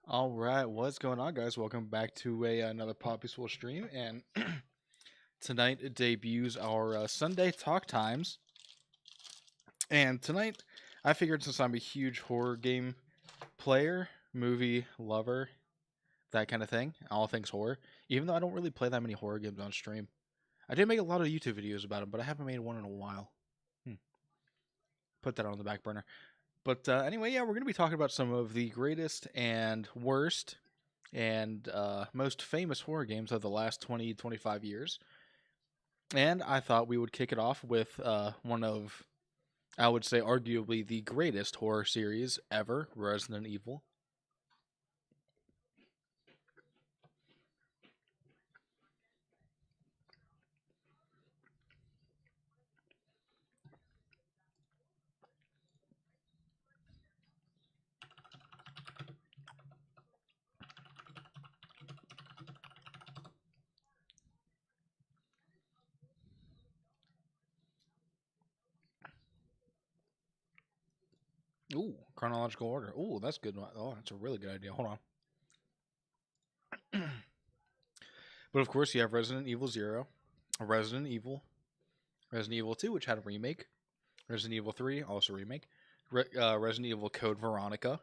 All right, what's going on, guys? Welcome back to another Poppy School stream, and tonight it debuts our Sunday talk times. And tonight, I figured since I'm a huge horror game player, movie lover, that kind of thing, all things horror, even though I don't really play that many horror games on stream, I did make a lot of YouTube videos about them, but I haven't made one in a while. Put that on the back burner. But anyway, yeah, we're going to be talking about some of the greatest and worst and most famous horror games of the last 20, 25 years. And I thought we would kick it off with one of, I would say, arguably the greatest horror series ever, Resident Evil. Ooh, chronological order. Ooh, that's good. Oh, that's a really good idea. Hold on. But of course, you have Resident Evil 0, Resident Evil, Resident Evil 2, which had a remake, Resident Evil 3, also remake, Resident Evil Code Veronica,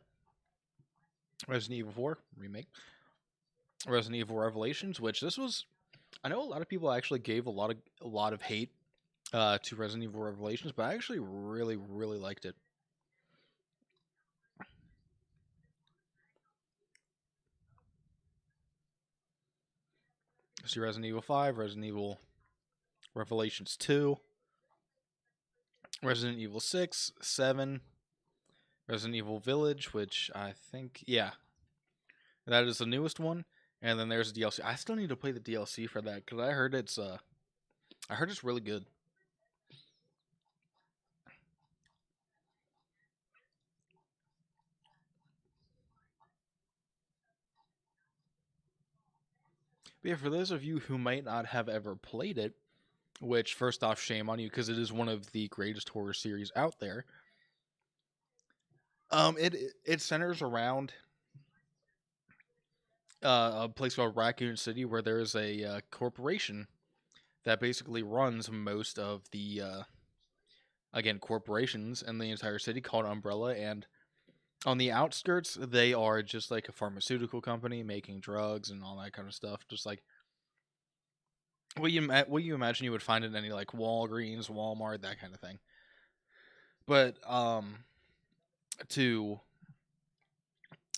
Resident Evil 4, remake, Resident Evil Revelations, which this was, I know a lot of people actually gave a lot of hate to Resident Evil Revelations, but I actually really liked it. See Resident Evil 5, Resident Evil Revelations 2, Resident Evil 6, 7, Resident Evil Village, which I think, yeah, that is the newest one. And then there's DLC. I still need to play the DLC for that because I heard it's really good. But yeah, for those of you who might not have ever played it, which first off, shame on you because it is one of the greatest horror series out there. It centers around a place called Raccoon City where there is a corporation that basically runs most of the again corporations in the entire city called Umbrella, and on the outskirts they are just like a pharmaceutical company making drugs and all that kind of stuff, just like what you imagine you would find in any like Walgreens, Walmart, that kind of thing. But to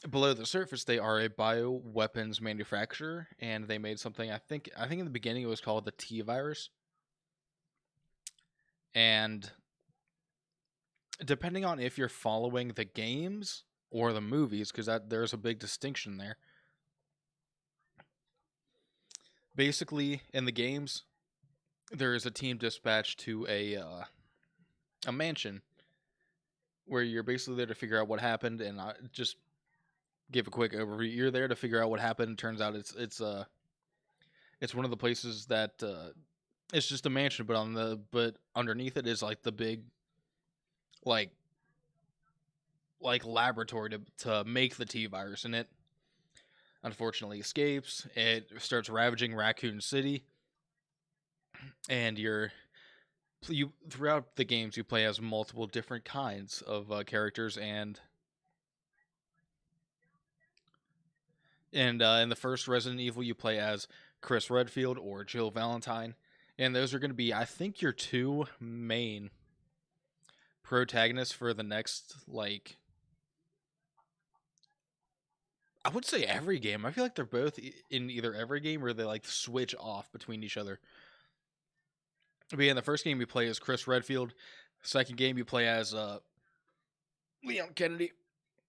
below the surface, they are a bioweapons manufacturer, and they made something. I think in the beginning it was called the T virus, and depending on if you're following the games or the movies, because that there's a big distinction there. Basically, in the games, there is a team dispatched to a mansion where you're basically there to figure out what happened, and I just give a quick overview. You're there to figure out what happened. Turns out it's one of the places that it's just a mansion, but underneath it is like the big like laboratory to make the T virus, and it unfortunately escapes. It starts ravaging Raccoon City, and you throughout the games you play as multiple different kinds of characters, and in the first Resident Evil you play as Chris Redfield or Jill Valentine, and those are going to be, I think, your two main protagonists for the next, like, I would say every game. I feel like they're both in either every game or they like switch off between each other. But yeah, in the first game you play as Chris Redfield. Second game you play as Leon Kennedy,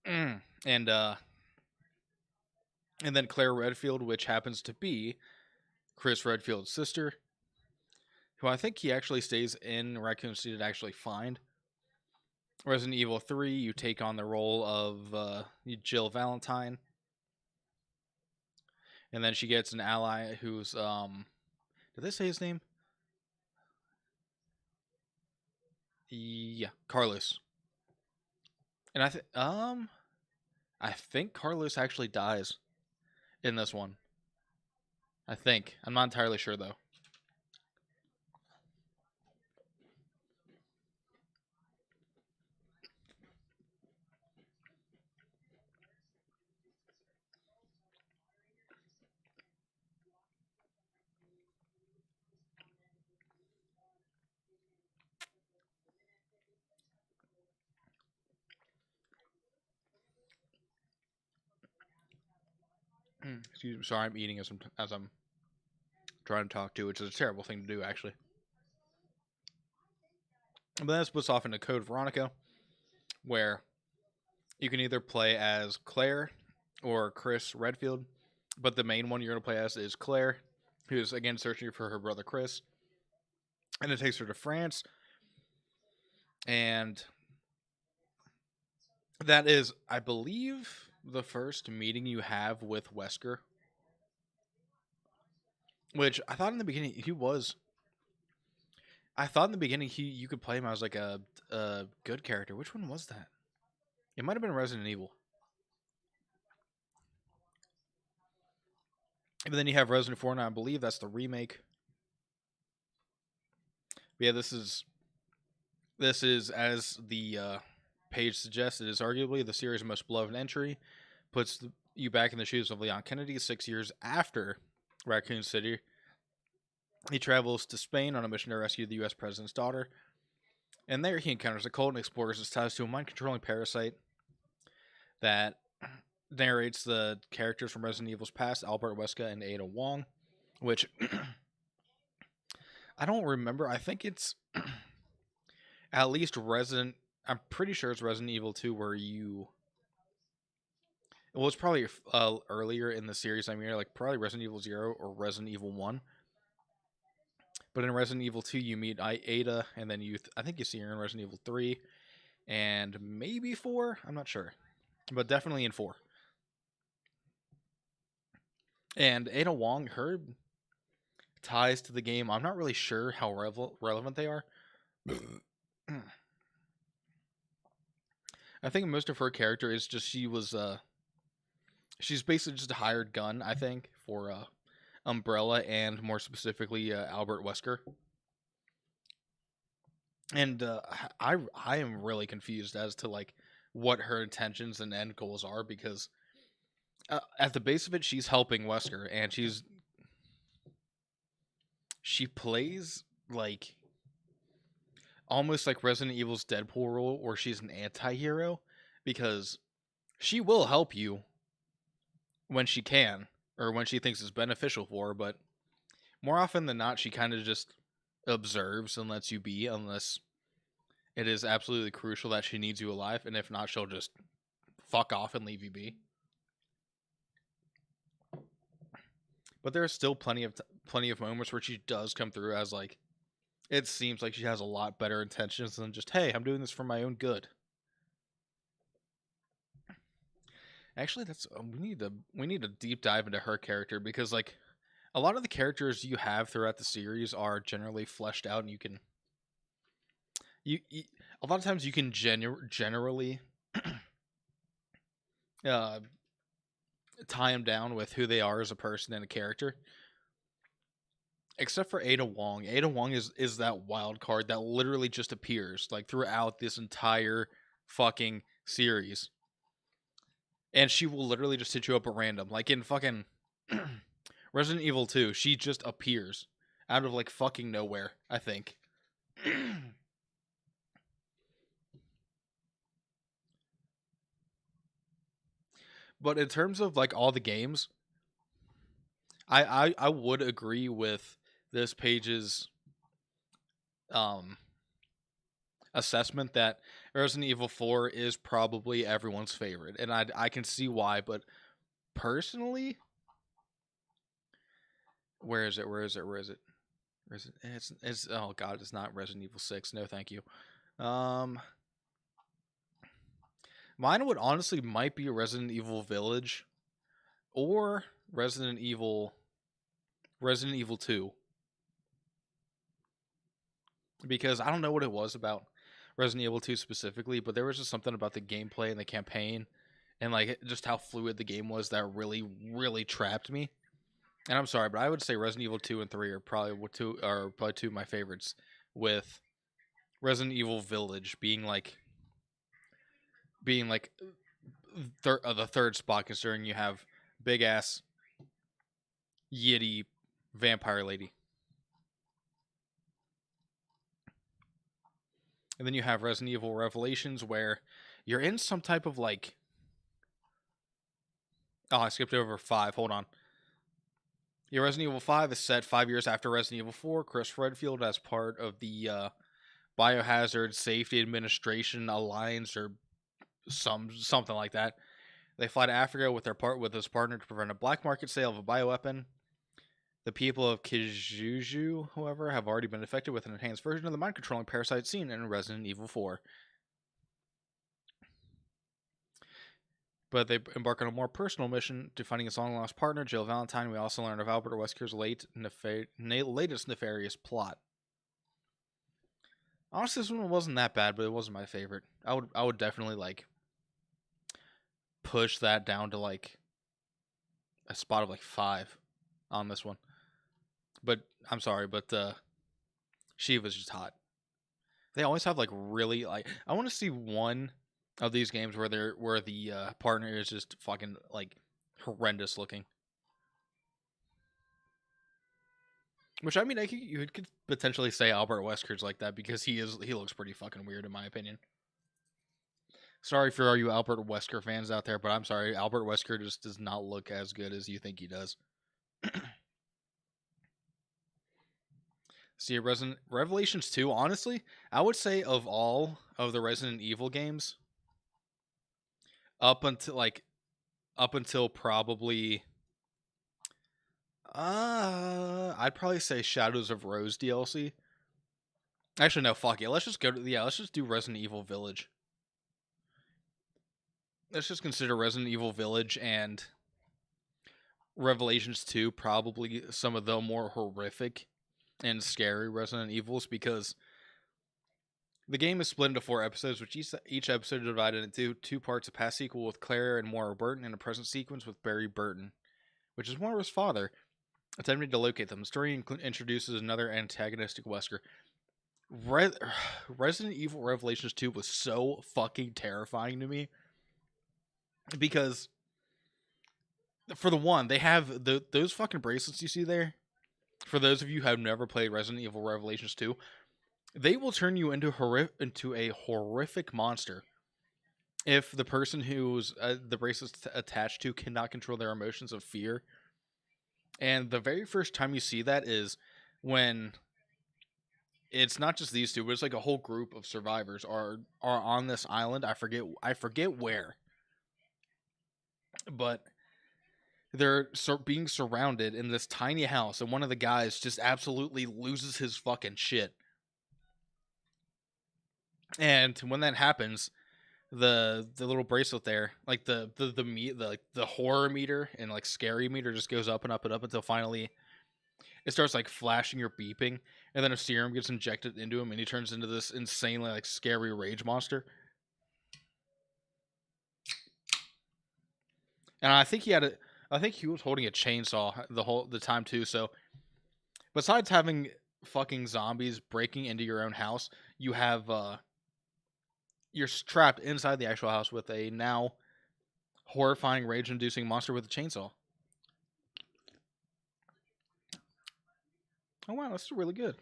and and then Claire Redfield, which happens to be Chris Redfield's sister, who I think he actually stays in Raccoon City to actually find. Resident Evil 3, you take on the role of Jill Valentine, and then she gets an ally who's did they say his name? Yeah, Carlos. And I think Carlos actually dies in this one. I think. I'm not entirely sure though. Excuse me. Sorry, I'm eating as I'm trying to talk to, which is a terrible thing to do, actually. But that splits off into Code Veronica, where you can either play as Claire or Chris Redfield, but the main one you're going to play as is Claire, who's again searching for her brother Chris, and it takes her to France, and that is, I believe, the first meeting you have with Wesker. Which I thought in the beginning he was. I thought in the beginning you could play him as like a good character. Which one was that? It might have been Resident Evil. But then you have Resident 4, and I believe that's the remake. But yeah, this is as the page suggests, it is arguably the series' most beloved entry. Puts you back in the shoes of Leon Kennedy 6 years after Raccoon City. He travels to Spain on a mission to rescue the U.S. president's daughter. And there he encounters a cult and explores its ties to a mind-controlling parasite that narrates the characters from Resident Evil's past, Albert Wesker and Ada Wong, which I don't remember. I think it's at least I'm pretty sure it's Resident Evil 2 where you... Well, it's probably earlier in the series. I mean, like probably Resident Evil 0 or Resident Evil 1. But in Resident Evil 2, you meet Ada, and then I think you see her in Resident Evil 3, and maybe 4? I'm not sure. But definitely in 4. And Ada Wong, her ties to the game, I'm not really sure how relevant they are. I think most of her character is just she's basically just a hired gun, I think, for Umbrella and more specifically Albert Wesker. And I am really confused as to like what her intentions and end goals are, because at the base of it, she's helping Wesker, and she plays like almost like Resident Evil's Deadpool role, where she's an anti-hero, because she will help you when she can, or when she thinks it's beneficial for her, but more often than not, she kind of just observes and lets you be, unless it is absolutely crucial that she needs you alive, and if not, she'll just fuck off and leave you be. But there are still plenty of moments where she does come through as like, it seems like she has a lot better intentions than just, hey, I'm doing this for my own good. Actually, that's we need to deep dive into her character, because like a lot of the characters you have throughout the series are generally fleshed out, and you can a lot of times you can generally tie them down with who they are as a person and a character. Except for Ada Wong. Ada Wong is that wild card that literally just appears like throughout this entire fucking series. And she will literally just hit you up at random. Like in fucking Resident Evil 2, she just appears out of like fucking nowhere, I think. But in terms of like all the games, I would agree with this page's assessment that Resident Evil 4 is probably everyone's favorite, and I can see why. But personally, where is it? It's oh god, it's not Resident Evil 6. No, thank you. Mine would honestly might be Resident Evil Village or Resident Evil 2. Because I don't know what it was about Resident Evil 2 specifically, but there was just something about the gameplay and the campaign and like just how fluid the game was that really trapped me. And I'm sorry, but I would say Resident Evil 2 and 3 are probably two of my favorites, with Resident Evil Village being like the third spot, considering you have big ass yitty vampire lady. And then you have Resident Evil Revelations, where you're in some type of like... Oh, I skipped over 5. Hold on. Yeah, Resident Evil 5 is set 5 years after Resident Evil 4. Chris Redfield, as part of the Biohazard Safety Administration Alliance, or something like that. They fly to Africa with his partner to prevent a black market sale of a bioweapon. The people of Kijuju, however, have already been infected with an enhanced version of the mind-controlling parasite seen in Resident Evil 4. But they embark on a more personal mission to finding his long-lost partner, Jill Valentine. We also learn of Albert Wesker's latest nefarious plot. Honestly, this one wasn't that bad, but it wasn't my favorite. I would definitely like push that down to like a spot of like 5 on this one. But I'm sorry, but Shiva's just hot. They always have like really like... I want to see one of these games where the partner is just fucking like horrendous looking. Which, I mean, you could potentially say Albert Wesker's like that, because he looks pretty fucking weird in my opinion. Sorry for all you Albert Wesker fans out there, but I'm sorry, Albert Wesker just does not look as good as you think he does. See, Revelations 2, honestly, I would say of all of the Resident Evil games, up until probably I'd probably say Shadows of Rose DLC. Actually, no, fuck it. Let's just do Resident Evil Village. Let's just consider Resident Evil Village and Revelations 2 probably some of the more horrific and scary Resident Evils, because the game is split into 4 episodes, which each episode is divided into 2 parts: a past sequel with Claire and Moira Burton, and a present sequence with Barry Burton, which is Moira's father, attempting to locate them. The story introduces another antagonistic Wesker. Resident Evil Revelations 2 was so fucking terrifying to me, because for the one, they have those fucking bracelets you see there. For those of you who have never played Resident Evil Revelations 2, they will turn you into a horrific monster if the person who's the bracelet's attached to cannot control their emotions of fear. And the very first time you see that is when it's not just these two, but it's like a whole group of survivors are on this island. I forget where, but they're being surrounded in this tiny house, and one of the guys just absolutely loses his fucking shit. And when that happens, the little bracelet there, like the horror meter and like scary meter, just goes up and up and up until finally it starts like flashing or beeping, and then a serum gets injected into him, and he turns into this insanely like scary rage monster. And I think he was holding a chainsaw the time too. So besides having fucking zombies breaking into your own house, you have you're trapped inside the actual house with a now horrifying, rage-inducing monster with a chainsaw. Oh wow, that's really good.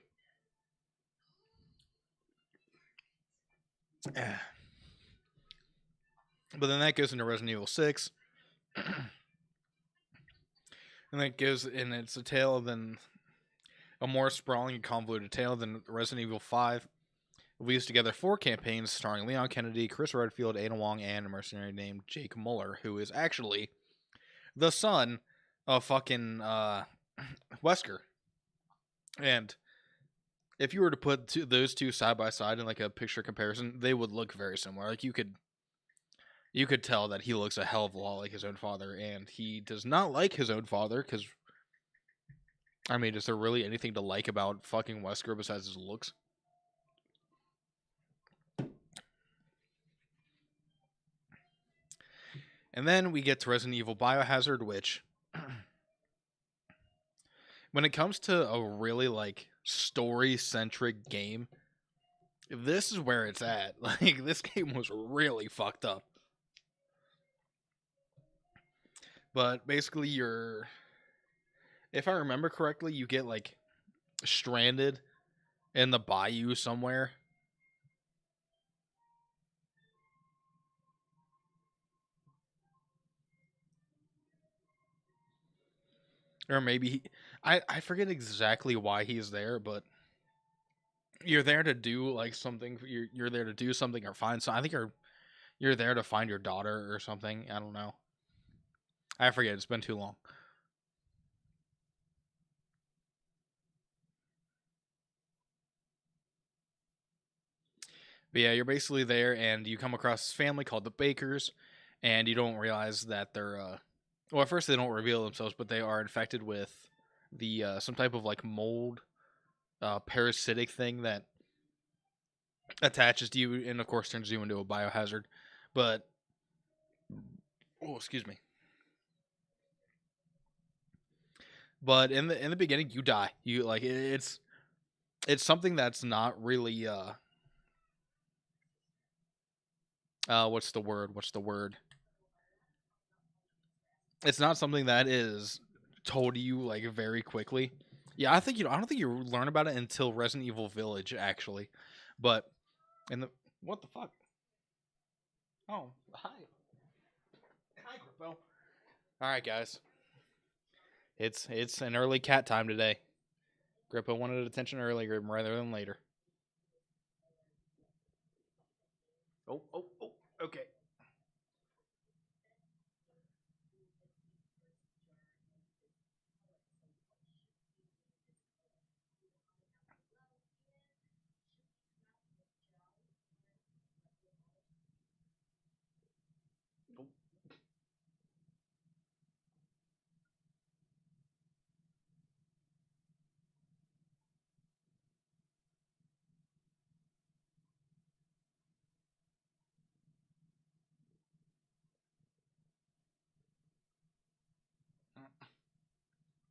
But then that goes into Resident Evil 6. And that goes, and it's a more sprawling and convoluted tale than Resident Evil 5. It weaves together 4 campaigns starring Leon Kennedy, Chris Redfield, Ada Wong, and a mercenary named Jake Muller, who is actually the son of fucking Wesker. And if you were to put those two side by side in like a picture comparison, they would look very similar. Like you could tell that he looks a hell of a lot like his own father, and he does not like his own father, because, I mean, is there really anything to like about fucking Wesker besides his looks? And then we get to Resident Evil Biohazard, which, when it comes to a really like story-centric game, this is where it's at. Like, this game was really fucked up. But basically, if I remember correctly, you get like stranded in the bayou somewhere. Or maybe I forget exactly why he's there, but you're there to do like something. You're there to do something or find something. I think you're there to find your daughter or something. I don't know. I forget. It's been too long. But yeah, you're basically there, and you come across this family called the Bakers, and you don't realize that they're well, at first they don't reveal themselves, but they are infected with the some type of like mold, parasitic thing that attaches to you, and of course turns you into a biohazard. But oh, excuse me. But in the beginning, you die. You like it's something that's not really what's the word? What's the word? It's not something that is told to you like very quickly. Yeah, I don't think you learn about it until Resident Evil Village actually. But in the what the fuck? Oh, hi. Hi, Grippo. All right, guys. It's an early cat time today. Grippo wanted attention earlier rather than later. Oh. Okay.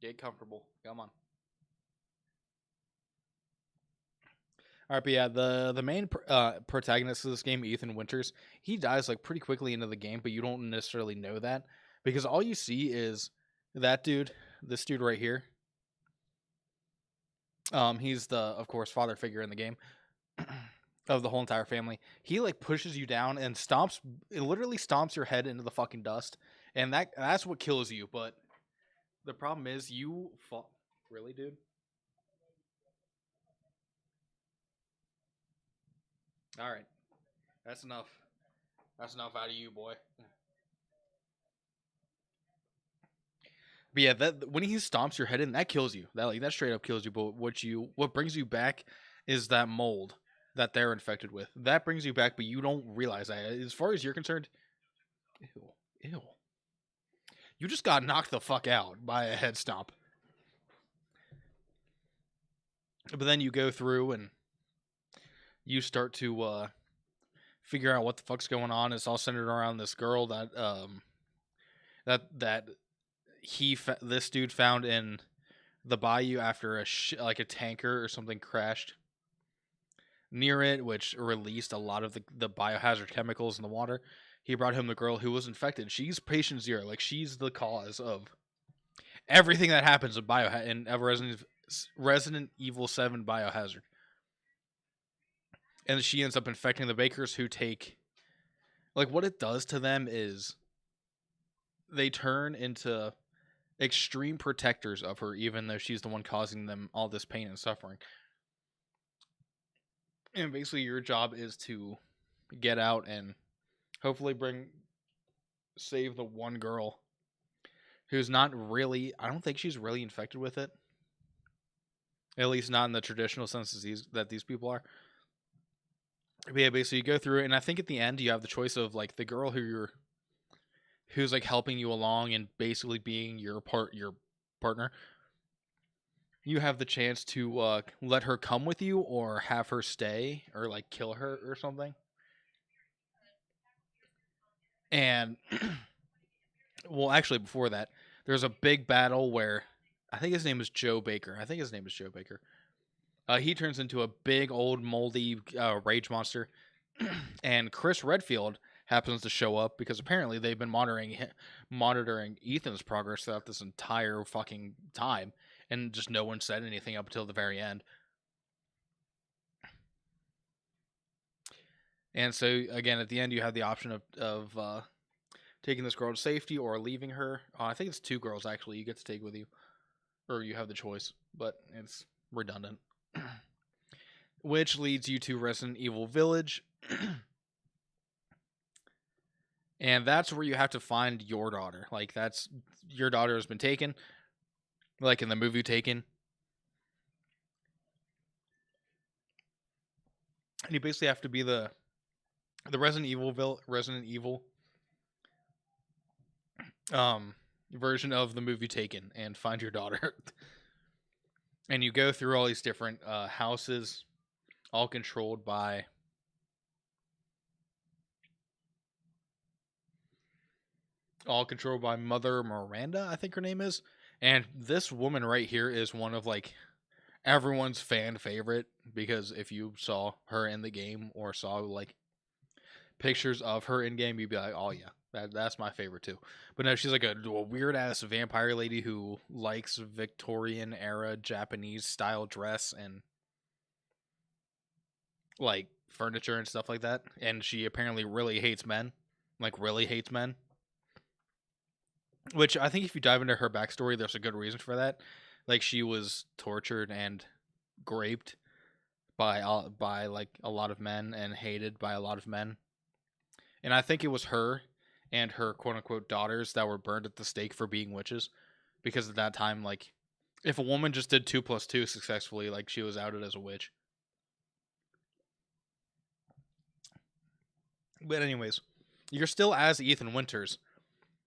Get comfortable. Come on. All right, but yeah, the main protagonist of this game, Ethan Winters, he dies like pretty quickly into the game, but you don't necessarily know that because all you see is that dude, this dude right here. He's the, of course, father figure in the game of the whole entire family. He like pushes you down and it literally stomps your head into the fucking dust, and that's what kills you. But the problem is you fall. Really, dude? All right, that's enough. That's enough out of you, boy. But yeah, that when he stomps your head in, that kills you. That straight up kills you. But what brings you back is that mold that they're infected with. That brings you back, but you don't realize that. As far as you're concerned, ew, ew. You just got knocked the fuck out by a head stomp. But then you go through and you start to figure out what the fuck's going on. It's all centered around this girl that this dude found in the bayou after like a tanker or something crashed near it, which released a lot of the biohazard chemicals in the water. He brought home the girl who was infected. She's patient zero. Like, she's the cause of everything that happens in Resident Evil 7 Biohazard. And she ends up infecting the Bakers, who take, like, what it does to them is they turn into extreme protectors of her, even though she's the one causing them all this pain and suffering. And basically your job is to get out and hopefully save the one girl who's not really, I don't think she's really infected with it. At least not in the traditional sense that these people are. But yeah, basically you go through it, and I think at the end you have the choice of like the girl who's like helping you along and basically being your partner. You have the chance to let her come with you or have her stay or like kill her or something. And Well, actually, before that, there's a big battle where I think his name is Joe Baker. I think his name is Joe Baker. He turns into a big old moldy rage monster, and Chris Redfield happens to show up because apparently they've been monitoring Ethan's progress throughout this entire fucking time, and just no one said anything up until the very end. And so again, at the end, you have the option of taking this girl to safety or leaving her. I think it's 2 girls actually you get to take with you, or you have the choice, but it's redundant. Which leads you to Resident Evil Village. And that's where you have to find your daughter. Like, that's your daughter has been taken, like in the movie Taken. And you basically have to be the Resident Evil version of the movie Taken and find your daughter. And you go through all these different houses, all controlled by Mother Miranda, I think her name is. And this woman right here is one of like everyone's fan favorite, because if you saw her in the game or saw like pictures of her in game, you'd be like, oh yeah, that's my favorite too. But no, she's like a weird ass vampire lady who likes Victorian era Japanese style dress and like furniture and stuff like that. And she apparently really hates men, like really hates men. Which I think if you dive into her backstory, there's a good reason for that. Like, she was tortured and raped by like a lot of men and hated by a lot of men. And I think it was her and her quote unquote daughters that were burned at the stake for being witches, because at that time, like, if a woman just did 2 + 2 successfully, like, she was outed as a witch. But anyways, you're still as Ethan Winters.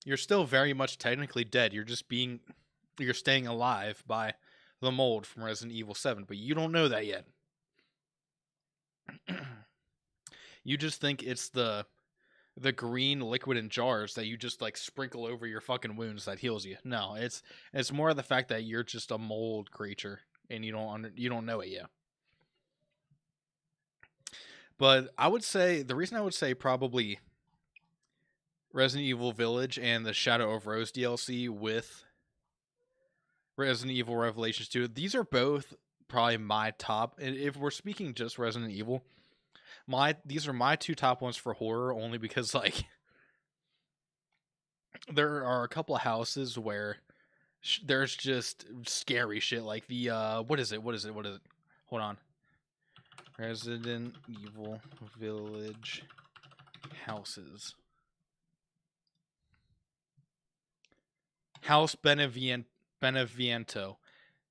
You're still very much technically dead. You're staying alive by the mold from Resident Evil 7, but you don't know that yet. You just think it's the green liquid in jars that you just like sprinkle over your fucking wounds that heals you. No, it's more of the fact that you're just a mold creature and you don't know it yet. But I would say the reason I would say probably Resident Evil Village and the Shadow of Rose DLC with Resident Evil Revelations 2, these are both probably my top. If we're speaking just Resident Evil, these are my 2 top ones for horror, only because like there are a couple of houses where there's just scary shit, like the what is it? Hold on. Resident Evil Village houses. House Beneviento.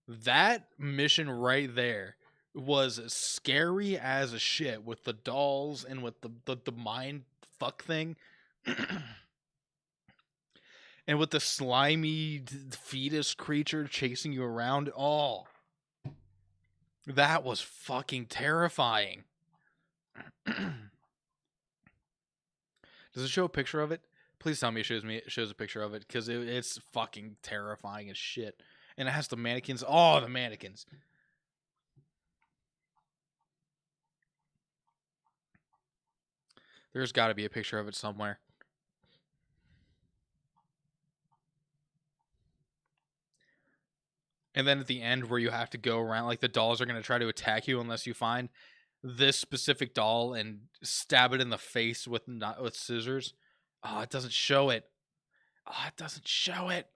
That mission right there was scary as a shit, with the dolls and with the mind fuck thing. And with the slimy fetus creature chasing you around. Oh, that was fucking terrifying. Does it show a picture of it? Please tell me it shows a picture of it, because it's fucking terrifying as shit. And it has the mannequins. Oh, the mannequins. There's got to be a picture of it somewhere. And then at the end, where you have to go around, like the dolls are going to try to attack you unless you find this specific doll and stab it in the face with scissors. Oh, it doesn't show it. Oh, it doesn't show it.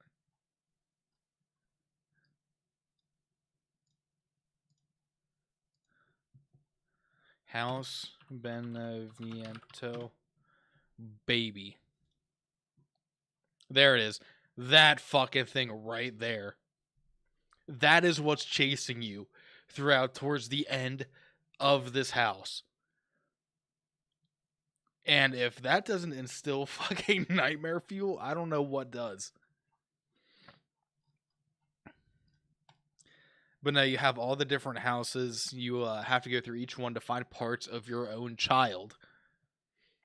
House Beneviento baby. There it is. That fucking thing right there. That is what's chasing you throughout towards the end of this house. And if that doesn't instill fucking nightmare fuel, I don't know what does. But now you have all the different houses. You have to go through each one to find parts of your own child.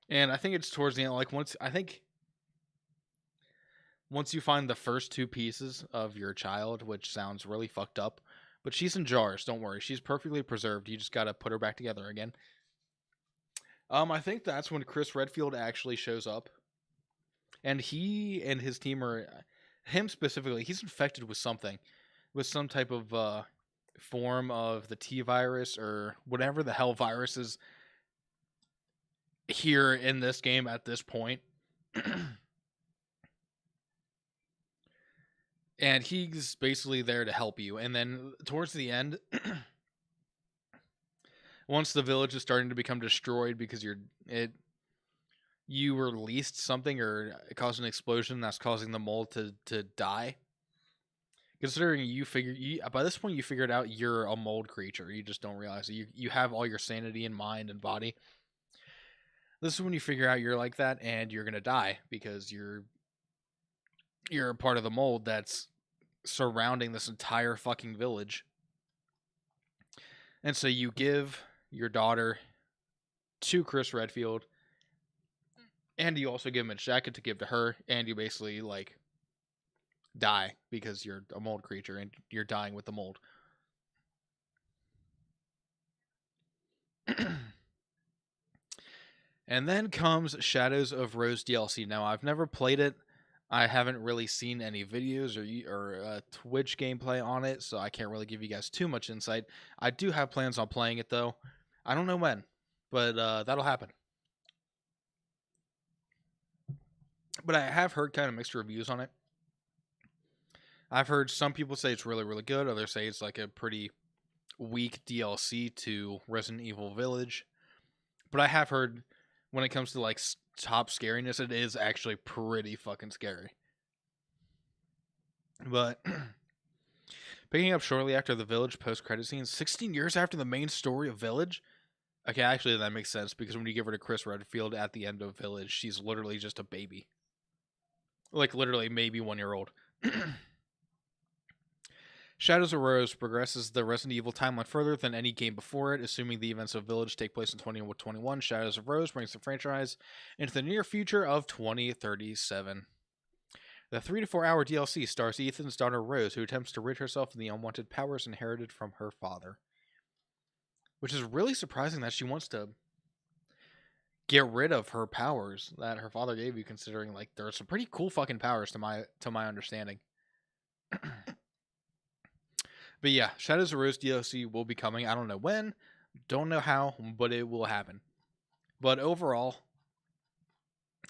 And I think it's towards the end, like once, I think once you find the first two pieces of your child, which sounds really fucked up, but she's in jars. Don't worry, she's perfectly preserved. You just gotta put her back together again. I think that's when Chris Redfield actually shows up, and he and his team are, him specifically, he's infected with something, with some type of form of the T virus or whatever the hell virus is here in this game at this point. And he's basically there to help you. And then towards the end, once the village is starting to become destroyed because you released something or it caused an explosion that's causing the mold to die. Considering by this point you figured out you're a mold creature, you just don't realize it. You have all your sanity in mind and body. This is when you figure out you're like that and you're gonna die because you're a part of the mold that's surrounding this entire fucking village. And so you give your daughter to Chris Redfield, and you also give him a jacket to give to her, and you basically like die because you're a mold creature and you're dying with the mold. And then comes Shadows of Rose DLC. Now, I've never played it. I haven't really seen any videos or Twitch gameplay on it, so I can't really give you guys too much insight. I do have plans on playing it, though. I don't know when, but that'll happen. But I have heard kind of mixed reviews on it. I've heard some people say it's really, really good. Others say it's like a pretty weak DLC to Resident Evil Village. But I have heard when it comes to like top scariness, it is actually pretty fucking scary. But picking up shortly after the Village post-credit scene, 16 years after the main story of Village. Okay, actually that makes sense because when you give her to Chris Redfield at the end of Village, she's literally just a baby. Like literally maybe 1 year old. Shadows of Rose progresses the Resident Evil timeline further than any game before it, assuming the events of Village take place in 2021. Shadows of Rose brings the franchise into the near future of 2037. The 3 to 4 hour DLC stars Ethan's daughter Rose, who attempts to rid herself of the unwanted powers inherited from her father. Which is really surprising that she wants to get rid of her powers that her father gave you, considering like there are some pretty cool fucking powers to my understanding. But yeah, Shadows of Rose DLC will be coming. I don't know when, don't know how, but it will happen. But overall,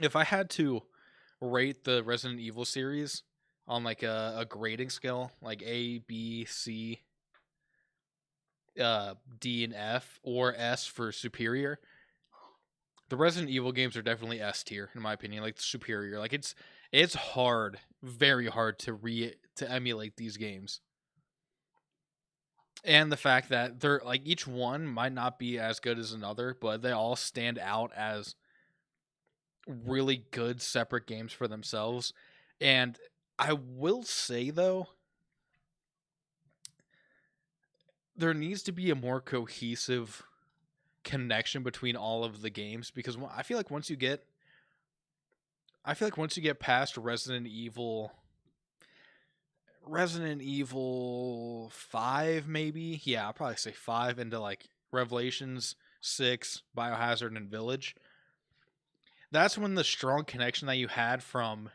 if I had to rate the Resident Evil series on like a grading scale, like A, B, C, D, and F, or S for superior, the Resident Evil games are definitely S tier in my opinion, like superior. Like it's hard, very hard to emulate these games. And the fact that they're like each one might not be as good as another, but they all stand out as really good separate games for themselves. And I will say though, there needs to be a more cohesive connection between all of the games, because I feel like once you get past Resident Evil 5, maybe, yeah, I'll probably say 5, into like Revelations, 6, Biohazard, and Village, that's when the strong connection that you had from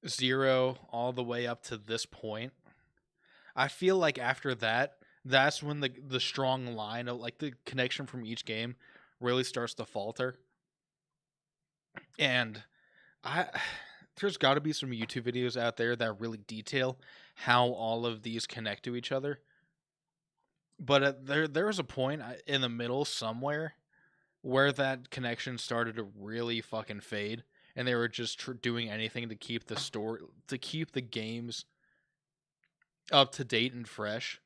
0 all the way up to this point, I feel like after that, that's when the strong line of like the connection from each game really starts to falter. And there's got to be some YouTube videos out there that really detail how all of these connect to each other. But there was a point in the middle somewhere where that connection started to really fucking fade, and they were just doing anything to keep the games up to date and fresh.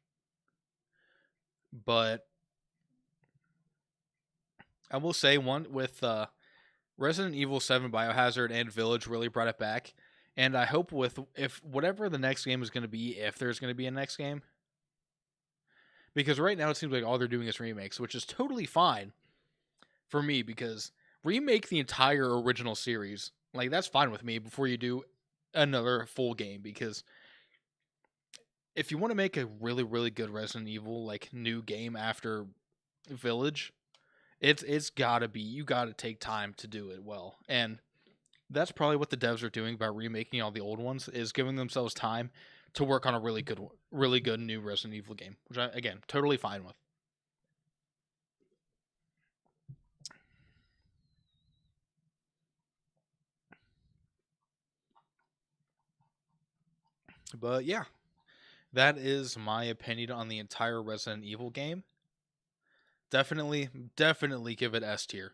But I will say one with Resident Evil 7, Biohazard, and Village really brought it back. And I hope if whatever the next game is going to be, if there's going to be a next game, because right now it seems like all they're doing is remakes, which is totally fine for me, because remake the entire original series. Like, that's fine with me before you do another full game, because if you want to make a really, really good Resident Evil like new game after Village, it's gotta be, you gotta take time to do it well. And that's probably what the devs are doing by remaking all the old ones, is giving themselves time to work on a really good new Resident Evil game, which I, again, totally fine with. But yeah, that is my opinion on the entire Resident Evil game. Definitely give it S tier.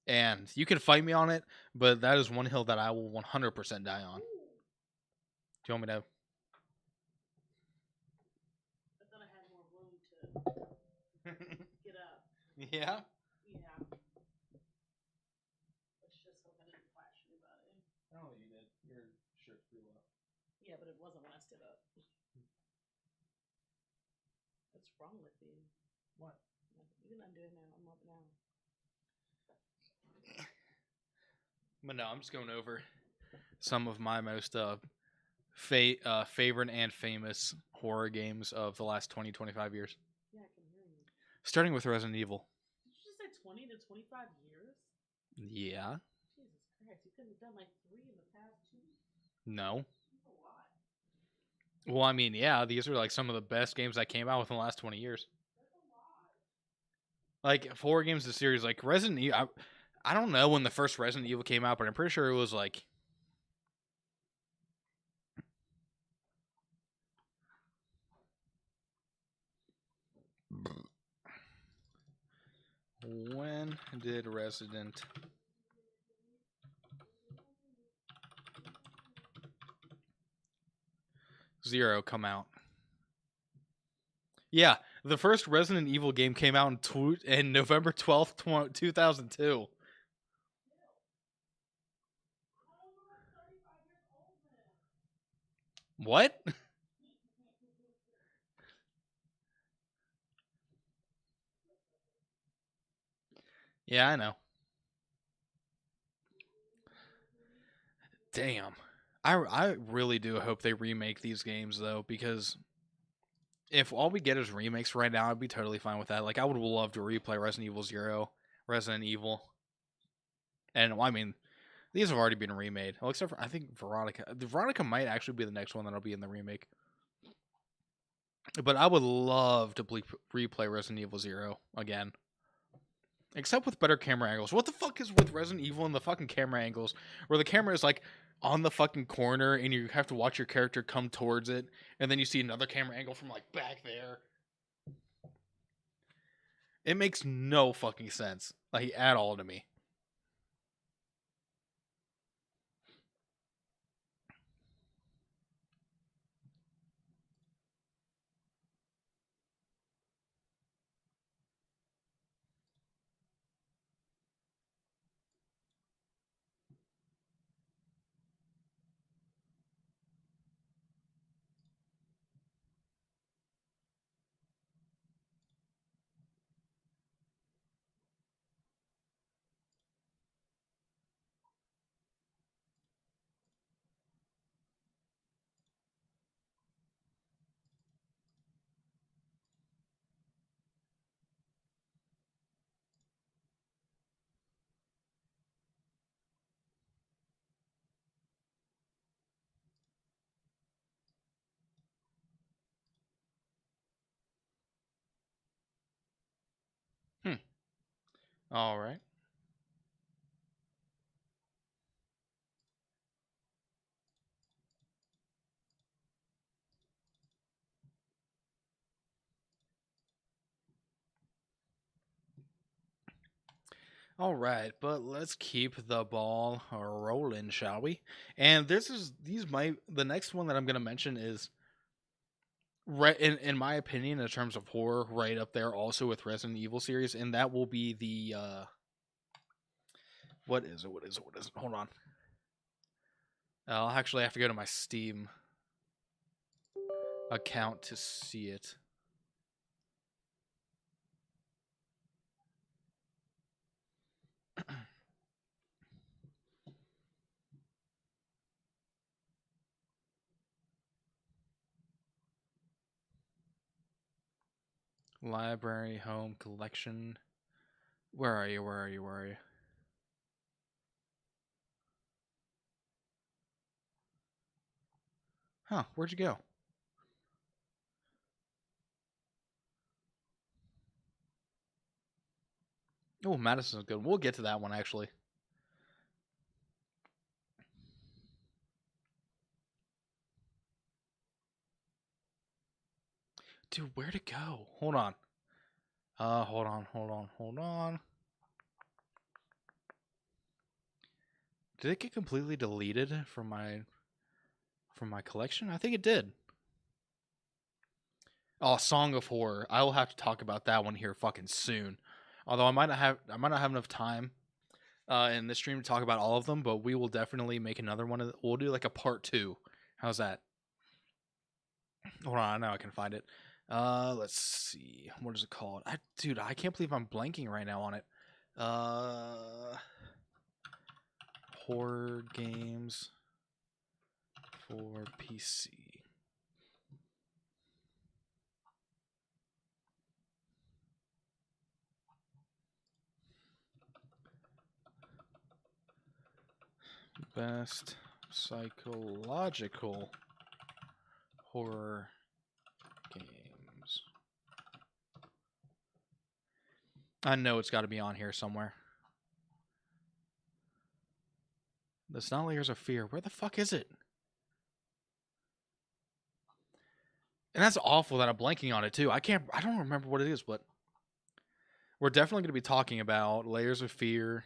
And you can fight me on it, but that is one hill that I will 100% die on. Do you want me to? I thought I had more room to get up. Yeah? Yeah. Let's just hope I didn't flash anybody. Oh, you did. Your shirt flew up. Yeah, but it wasn't when I stood up. What's wrong with you? What? You can undo it now. I'm up now. But no, I'm just going over some of my most favorite and famous horror games of the last 20-25 years. Yeah, I can hear you. Starting with Resident Evil. Did you just say 20 to 25 years? Yeah. Jesus Christ, you could have done like 3 in the past 2. No. That's a lot. Well, I mean, yeah, these are like some of the best games that came out within the last 20 years. That's a lot. Like, horror games of the series, like Resident Evil. I don't know when the first Resident Evil came out, but I'm pretty sure it was like. When did Resident Zero come out? Yeah, the first Resident Evil game came out in November 12th, 2002. What? Yeah, I know. Damn. I really do hope they remake these games, though, because if all we get is remakes right now, I'd be totally fine with that. Like, I would love to replay Resident Evil 0, Resident Evil. And, well, I mean, these have already been remade. Well, except for, I think, Veronica. Veronica might actually be the next one that'll be in the remake. But I would love to replay Resident Evil 0 again. Except with better camera angles. What the fuck is with Resident Evil and the fucking camera angles? Where the camera is like on the fucking corner and you have to watch your character come towards it. And then you see another camera angle from like back there. It makes no fucking sense. Like, at all to me. Alright. Alright, but let's keep the ball rolling, shall we? And the next one that I'm going to mention is, right in my opinion, in terms of horror, right up there also with Resident Evil series, and that will be the what is it? Hold on. I'll actually have to go to my Steam account to see it. Library, home, collection. Where are you? Where are you? Where are you? Huh, where'd you go? Oh, Madison's good. We'll get to that one, actually. Dude, where'd it go? Hold on. Hold on. Did it get completely deleted from my collection? I think it did. Oh, Song of Horror. I will have to talk about that one here fucking soon. Although I might not have enough time in this stream to talk about all of them, but we will definitely make another one. We'll do like a part 2. How's that? Hold on, I know I can find it. Let's see. What is it called? Dude, I can't believe I'm blanking right now on it. Horror games for PC. Best psychological horror games. I know it's got to be on here somewhere. That's not Layers of Fear. Where the fuck is it? And that's awful that I'm blanking on it too. I don't remember what it is, but we're definitely going to be talking about Layers of Fear.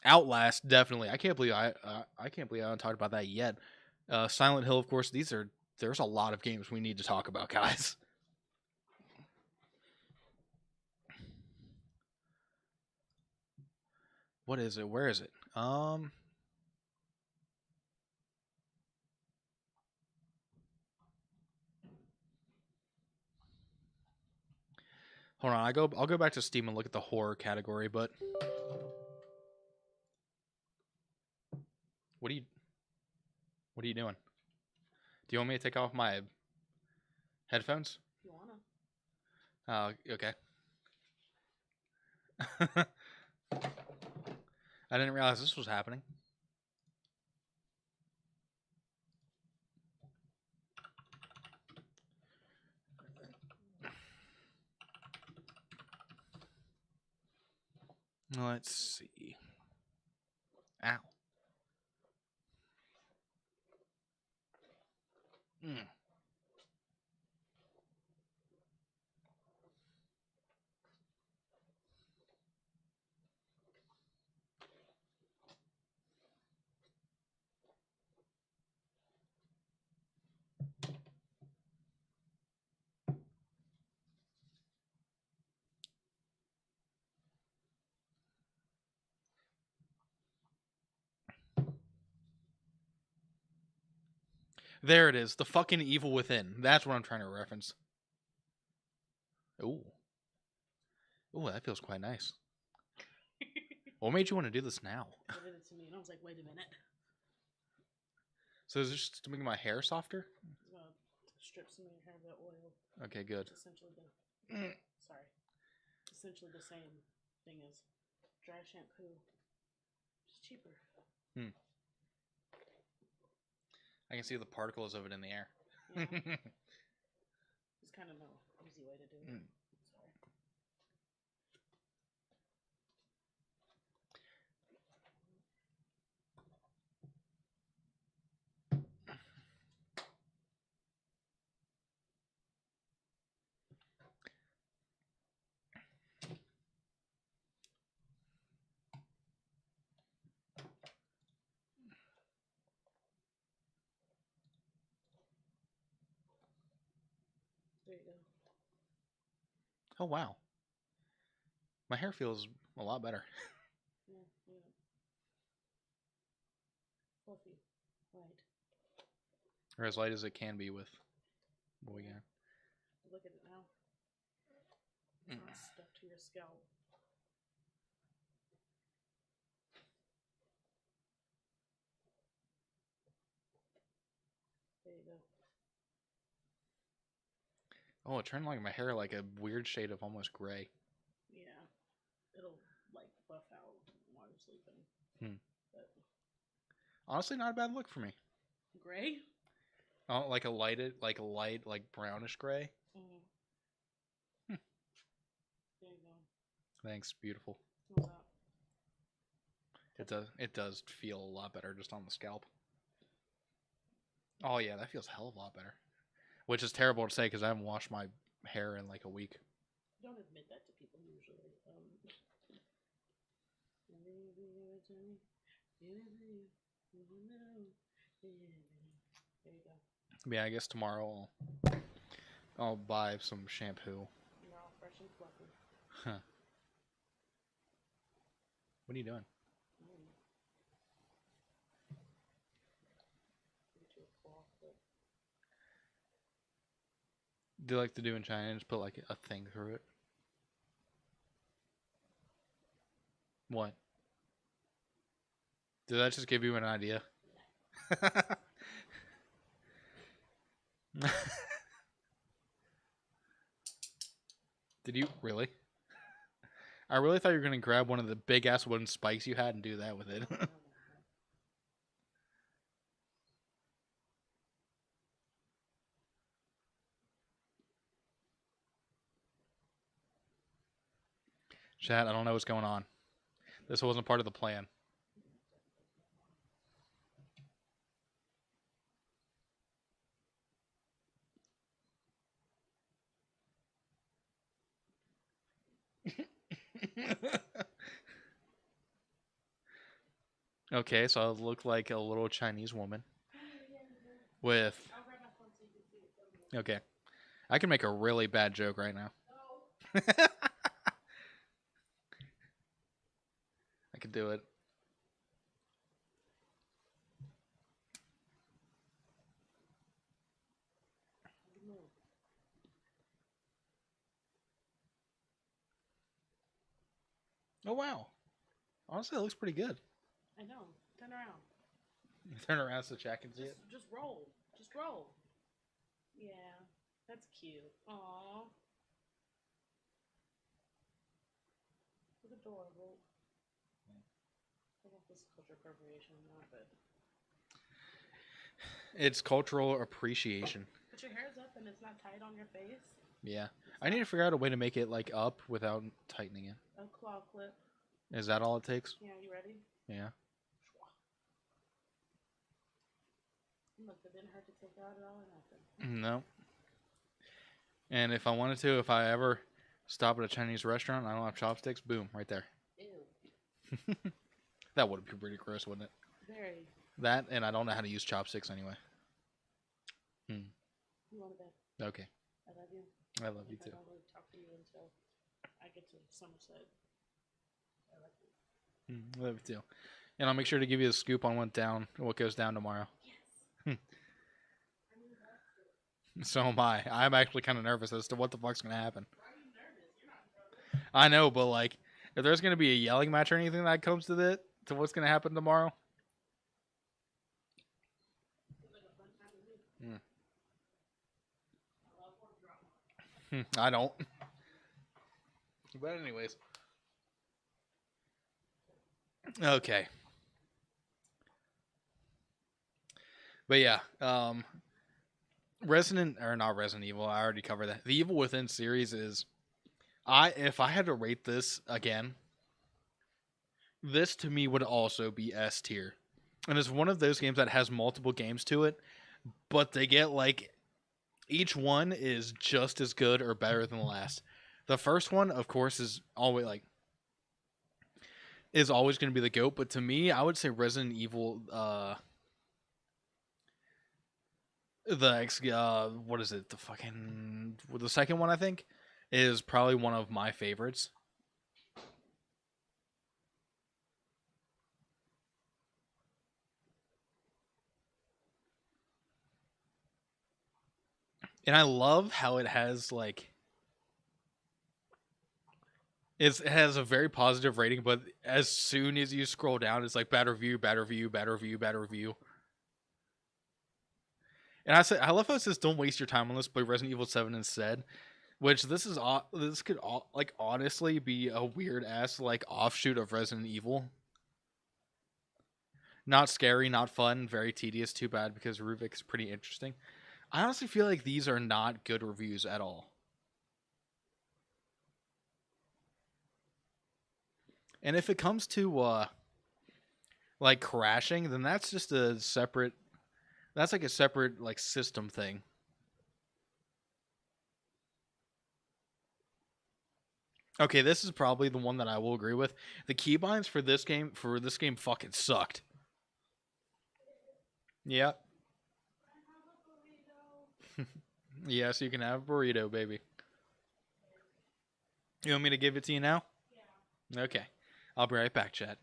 Outlast, definitely. I can't believe I haven't talked about that yet. Silent Hill, of course. There's a lot of games we need to talk about, guys. What is it? Where is it? Hold on. I'll go back to Steam and look at the horror category, but what are you doing? Do you want me to take off my headphones? If you wanna. Okay. I didn't realize this was happening. Let's see. Ow. There it is. The fucking Evil Within. That's what I'm trying to reference. Ooh. Ooh, that feels quite nice. What made you want to do this now? They did it to me, and I was like, wait a minute. So is this just to make my hair softer? I'm gonna strip some of your hair of the oil. Okay, good. It's essentially essentially the same thing as dry shampoo. Just cheaper. I can see the particles of it in the air. Yeah. There's kind of no easy way to do it. Sorry. There you go. Oh, wow. My hair feels a lot better. Yeah, yeah. Fluffy. Light. Or as light as it can be with what we got. Look at it now. It's not stuck to your scalp. There you go. Oh, it turned like my hair like a weird shade of almost gray. Yeah. It'll like buff out while I'm sleeping. Hmm. But Honestly, not a bad look for me. gray? Oh, like a light, like brownish gray. Mm. Hmm. There you go. Thanks, beautiful. How's that? It does feel a lot better just on the scalp. Oh yeah, that feels a hell of a lot better. Which is terrible to say because I haven't washed my hair in like a week. Don't admit that to people usually. There you go. Yeah, I guess tomorrow I'll buy some shampoo. You're all fresh and fluffy. Huh. What are you doing? Get you a claw clip. Do you like to do in China and just put like a thing through it? What? Did that just give you an idea? Did you really? I really thought you were gonna grab one of the big ass wooden spikes you had and do that with it. Chat, I don't know what's going on. This wasn't part of the plan. Okay, so I look like a little Chinese woman with. I'll grab my phone so you can see it. Okay, I can make a really bad joke right now. No. I could do it. Oh wow! Honestly, it looks pretty good. I know. Turn around. Turn around so Jack can see it. Just roll. Just roll. Yeah. That's cute. Aww. Look adorable. I love this culture appropriation, not but It's cultural appreciation. but your hair's up and it's not tight on your face. Yeah, I need to figure out a way to make it like up without tightening it. A claw clip. Is that all it takes? Yeah, you ready? Yeah. Look, it didn't hurt to take it out at all or nothing. No. And if I wanted to, if I ever stop at a Chinese restaurant and I don't have chopsticks, boom, right there. Ew. That would be pretty gross, wouldn't it? Very. That, and I don't know how to use chopsticks anyway. You want to bet? Okay. I love you. I love you I too. don't really talk to you until I get to Somerset. I love you. I love you too. And I'll make sure to give you a scoop on what goes down tomorrow. Yes. So am I. I'm actually kind of nervous as to what the fuck's gonna happen. Why are you nervous? You're not nervous. I know, but like, if there's gonna be a yelling match or anything that comes to what's gonna happen tomorrow, It's like a fun time with me. I love more drama. I don't. But anyways, okay. But yeah, not Resident Evil. I already covered that. The Evil Within series is, if I had to rate this again, this to me would also be S tier, and it's one of those games that has multiple games to it, but they get like each one is just as good or better than the last. The first one, of course, is always going to be the GOAT, but to me, I would say Resident Evil. What is it? The second one, I think, is probably one of my favorites. And I love how it has it has a very positive rating, but as soon as you scroll down, it's like bad review, bad review, bad review, bad review. And I love how it says, "Don't waste your time on this. Play Resident Evil 7 instead." Which this could like honestly be a weird ass like offshoot of Resident Evil. Not scary, not fun, very tedious. Too bad because Ruvik's pretty interesting. I honestly feel like these are not good reviews at all. And if it comes to like crashing, then that's just a separate. That's like a separate like system thing. Okay, this is probably the one that I will agree with. The keybinds for this game fucking sucked. Yeah. Yes, you can have a burrito, baby. You want me to give it to you now? Yeah. Okay. I'll be right back, Chad.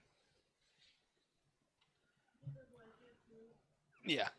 Yeah.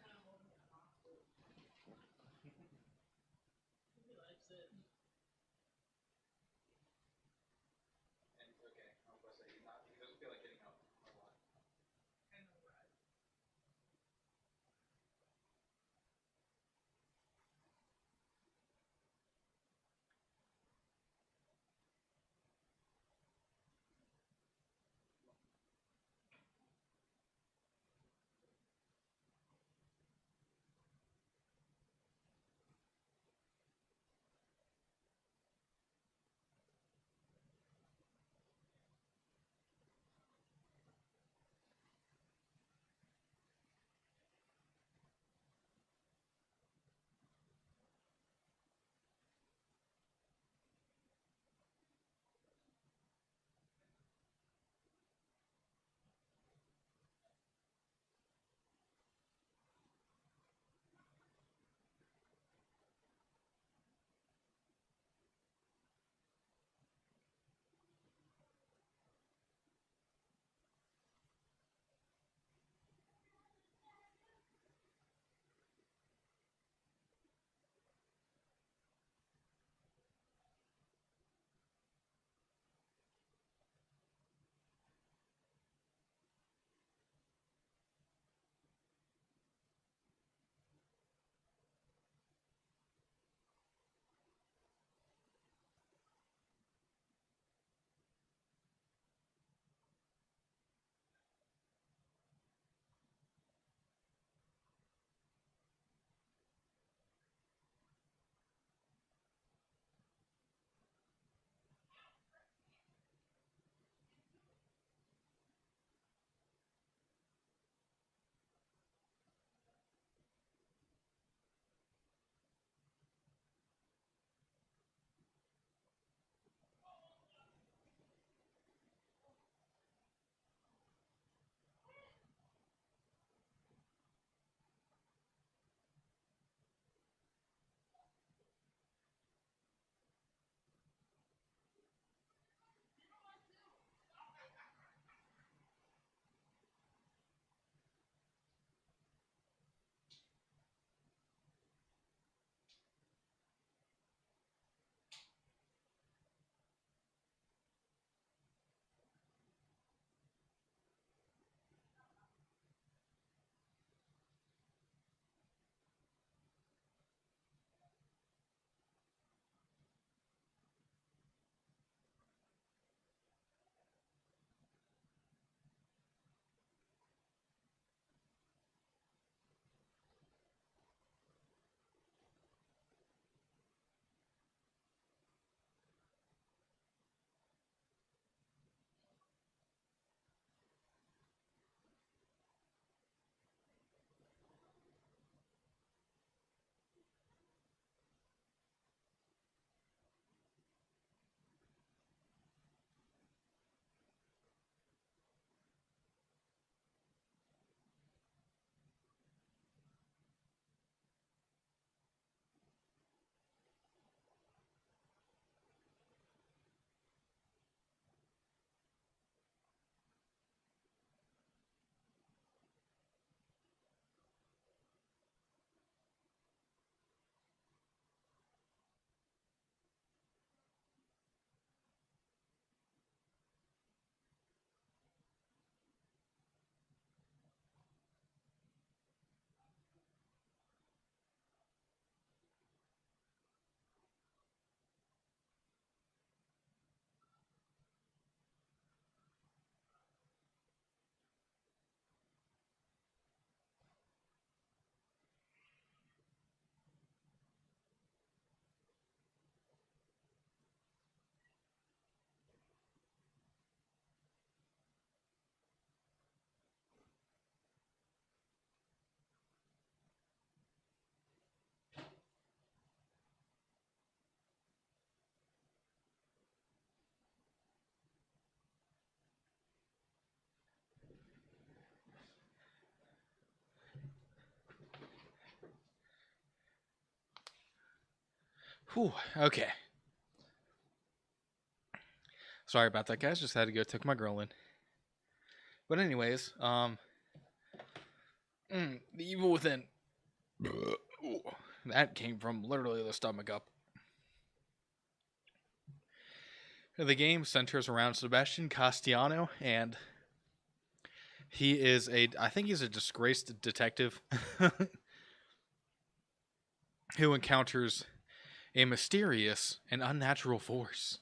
Whew, okay. Sorry about that, guys. Just had to go take my girl in. But anyways, the evil within. Ooh, that came from literally the stomach up. The game centers around Sebastian Castellano, and he is I think he's a disgraced detective who encounters a mysterious and unnatural force.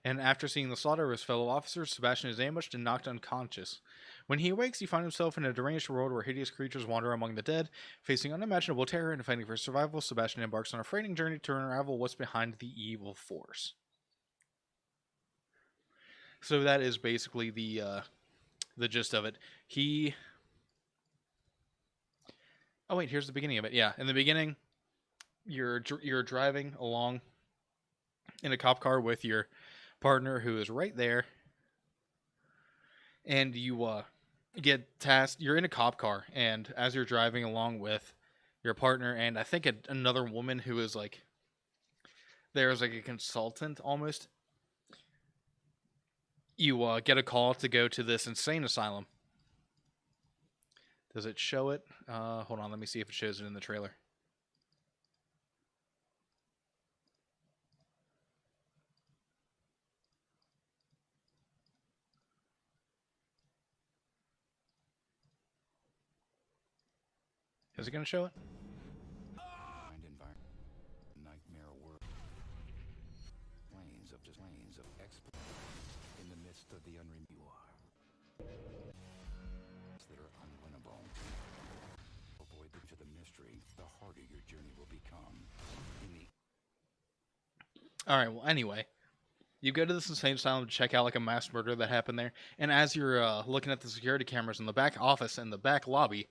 And after seeing the slaughter of his fellow officers, Sebastian is ambushed and knocked unconscious. When he awakes, he finds himself in a deranged world where hideous creatures wander among the dead. Facing unimaginable terror and fighting for survival, Sebastian embarks on a frightening journey to unravel what's behind the evil force. So that is basically the gist of it. Oh wait, here's the beginning of it. Yeah, in the beginning, you're driving along in a cop car with your partner who is right there, and you get tasked. You're in a cop car, and as you're driving along with your partner and I think another woman who is like there's like a consultant almost, you get a call to go to this insane asylum. Does it show it? Hold on, let me see if it shows it in the trailer. Is it going to show it? Nightmare world. Planes of in the midst of the unreal that are unwinnable. Avoid the mystery, the harder your journey will become. All right. Well, anyway, you go to this insane asylum to check out like a mass murder that happened there, and as you're looking at the security cameras in the back office and the back lobby,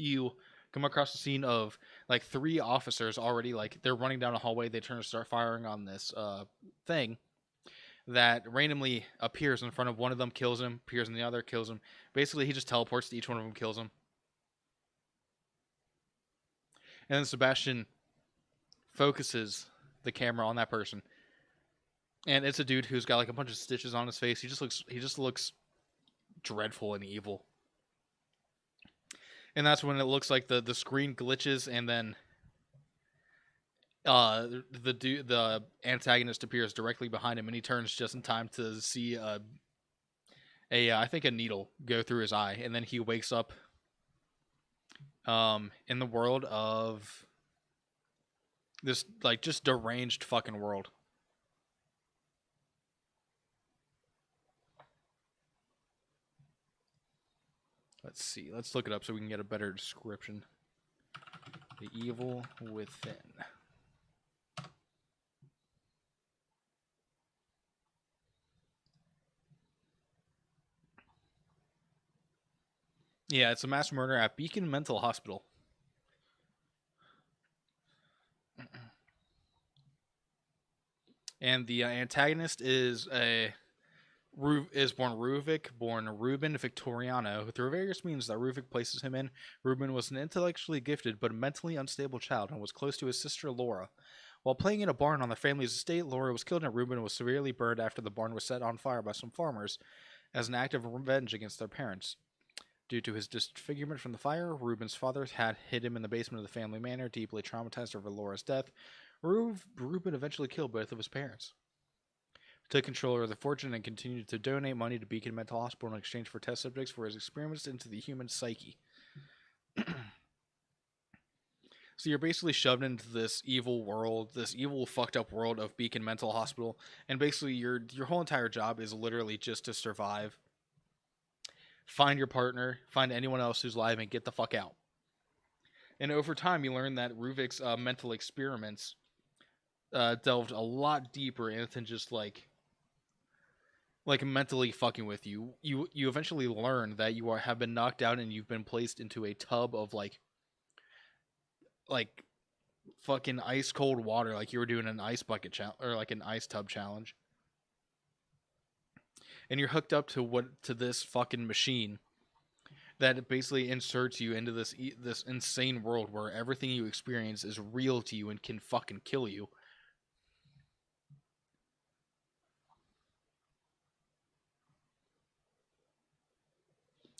you come across a scene of like 3 officers already, like they're running down a hallway. They turn to start firing on this thing that randomly appears in front of one of them, kills him, appears in the other, kills him. Basically, he just teleports to each one of them, kills him. And then Sebastian focuses the camera on that person. And it's a dude who's got like a bunch of stitches on his face. He just looks dreadful and evil. And that's when it looks like the screen glitches, and then the antagonist appears directly behind him, and he turns just in time to see I think a needle go through his eye, and then he wakes up in the world of this like just deranged fucking world. Let's see. Let's look it up so we can get a better description. The Evil Within. Yeah, it's a mass murder at Beacon Mental Hospital. And the antagonist is born Ruben Victoriano. Through various means that Ruvik places him in, Ruben was an intellectually gifted but mentally unstable child and was close to his sister Laura. While playing in a barn on the family's estate, Laura was killed and Ruben was severely burned after the barn was set on fire by some farmers as an act of revenge against their parents. Due to his disfigurement from the fire, Ruben's father had hid him in the basement of the family manor, deeply traumatized over Laura's death. Ruben eventually killed both of his parents, took control of the fortune, and continued to donate money to Beacon Mental Hospital in exchange for test subjects for his experiments into the human psyche. So you're basically shoved into this evil world, this evil fucked up world of Beacon Mental Hospital, and basically your whole entire job is literally just to survive, find your partner, find anyone else who's alive, and get the fuck out. And over time, you learn that Ruvik's mental experiments delved a lot deeper into just like mentally fucking with you. You eventually learn that you have been knocked out and you've been placed into a tub of like fucking ice cold water, like you were doing an ice bucket challenge or like an ice tub challenge. And you're hooked up to this fucking machine that it basically inserts you into this insane world where everything you experience is real to you and can fucking kill you.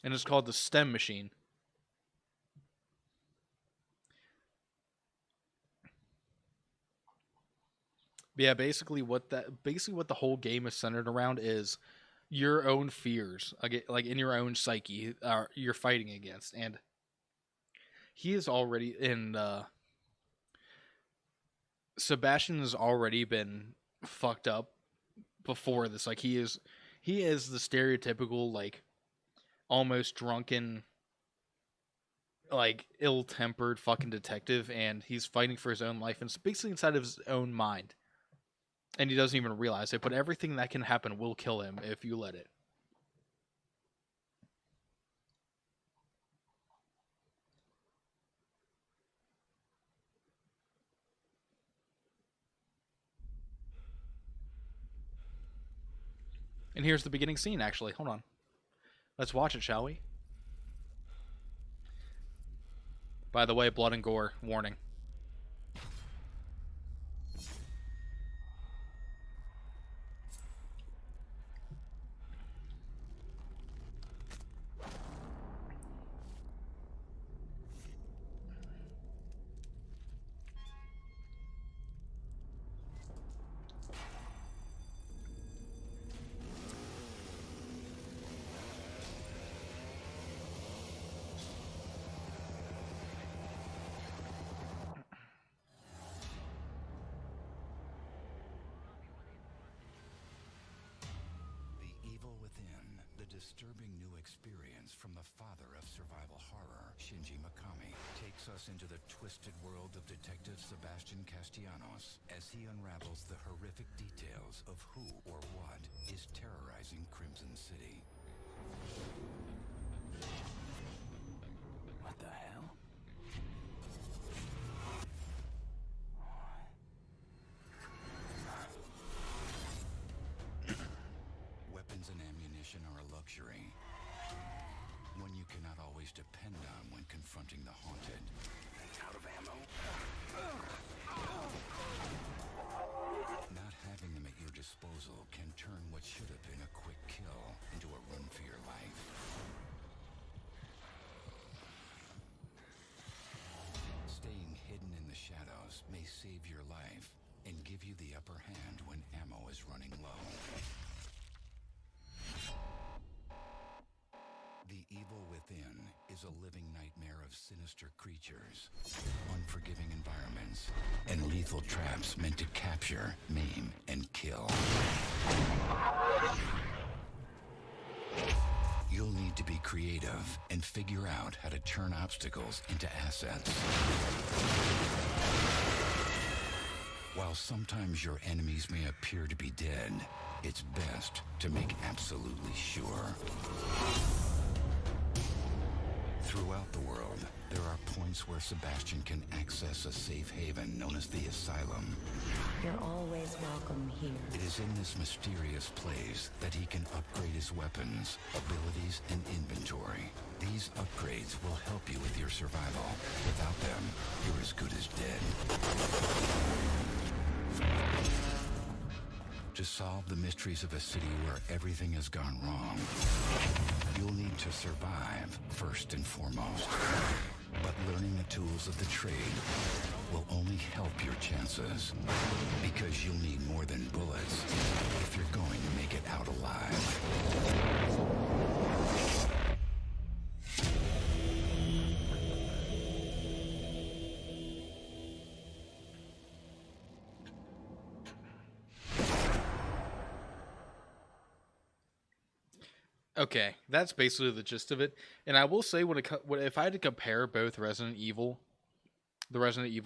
And it's called the STEM machine. But yeah, basically what the whole game is centered around is your own fears, like in your own psyche, you're fighting against, and he is already in. Sebastian has already been fucked up before this. Like he is the stereotypical like almost drunken, like ill-tempered fucking detective, and he's fighting for his own life, and it's basically inside of his own mind. And he doesn't even realize it, but everything that can happen will kill him if you let it. And here's the beginning scene, actually. Hold on. Let's watch it, shall we? By the way, blood and gore. Warning. Disturbing new experience from the father of survival horror, Shinji Mikami, takes us into the twisted world of Detective Sebastian Castellanos as he unravels the horrific details of who or what is terrorizing Crimson City. What the hell? Weapons and ammunition are a luxury, one you cannot always depend on when confronting the haunted. Out of ammo? Not having them at your disposal can turn what should have been a quick kill into a run for your life. Staying hidden in the shadows may save your life and give you the upper hand when ammo is running low. The evil within is a living nightmare of sinister creatures, unforgiving environments, and lethal traps meant to capture, maim, and kill. You'll need to be creative and figure out how to turn obstacles into assets. While sometimes your enemies may appear to be dead, it's best to make absolutely sure. Throughout the world, there are points where Sebastian can access a safe haven known as the Asylum. You're always welcome here. It is in this mysterious place that he can upgrade his weapons, abilities, and inventory. These upgrades will help you with your survival. Without them, you're as good as dead. To solve the mysteries of a city where everything has gone wrong, you'll need to survive first and foremost. But learning the tools of the trade will only help your chances, because you'll need more than bullets if you're going to make it out alive. Okay, that's basically the gist of it. And I will say, if I had to compare both the Resident Evil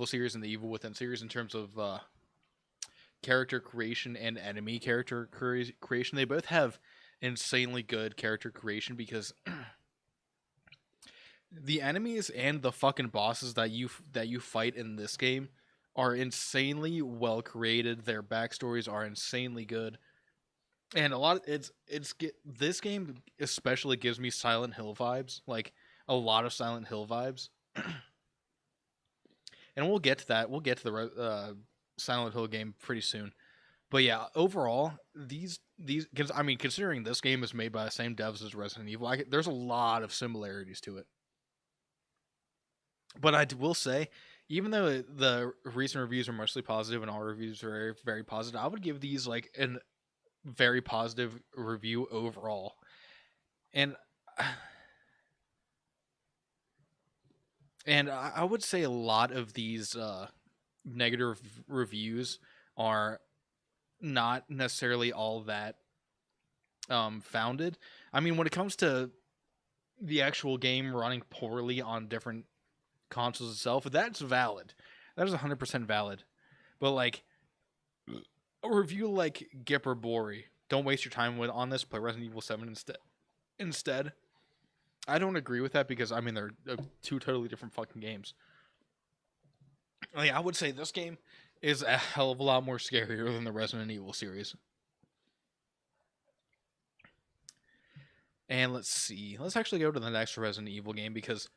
series and the Evil Within series in terms of character creation and enemy character creation, they both have insanely good character creation, because the enemies and the fucking bosses that you fight in this game are insanely well created. Their backstories are insanely good. And a lot of this game especially gives me Silent Hill vibes. Like, a lot of Silent Hill vibes. And we'll get to that. We'll get to the Silent Hill game pretty soon. But yeah, overall, these cause, I mean, considering this game is made by the same devs as Resident Evil, there's a lot of similarities to it. But I will say, even though the recent reviews are mostly positive and all reviews are very, very positive, I would give these like an very positive review overall. And I would say a lot of these negative reviews are not necessarily all that founded. I mean, when it comes to the actual game running poorly on different consoles itself, that's valid. That is 100% valid. But like a review like Gipper Bori, don't waste your time on this. Play Resident Evil 7 instead. I don't agree with that because I mean they're two totally different fucking games. Like, I would say this game is a hell of a lot more scarier than the Resident Evil series. And let's see. Let's actually go to the next Resident Evil game because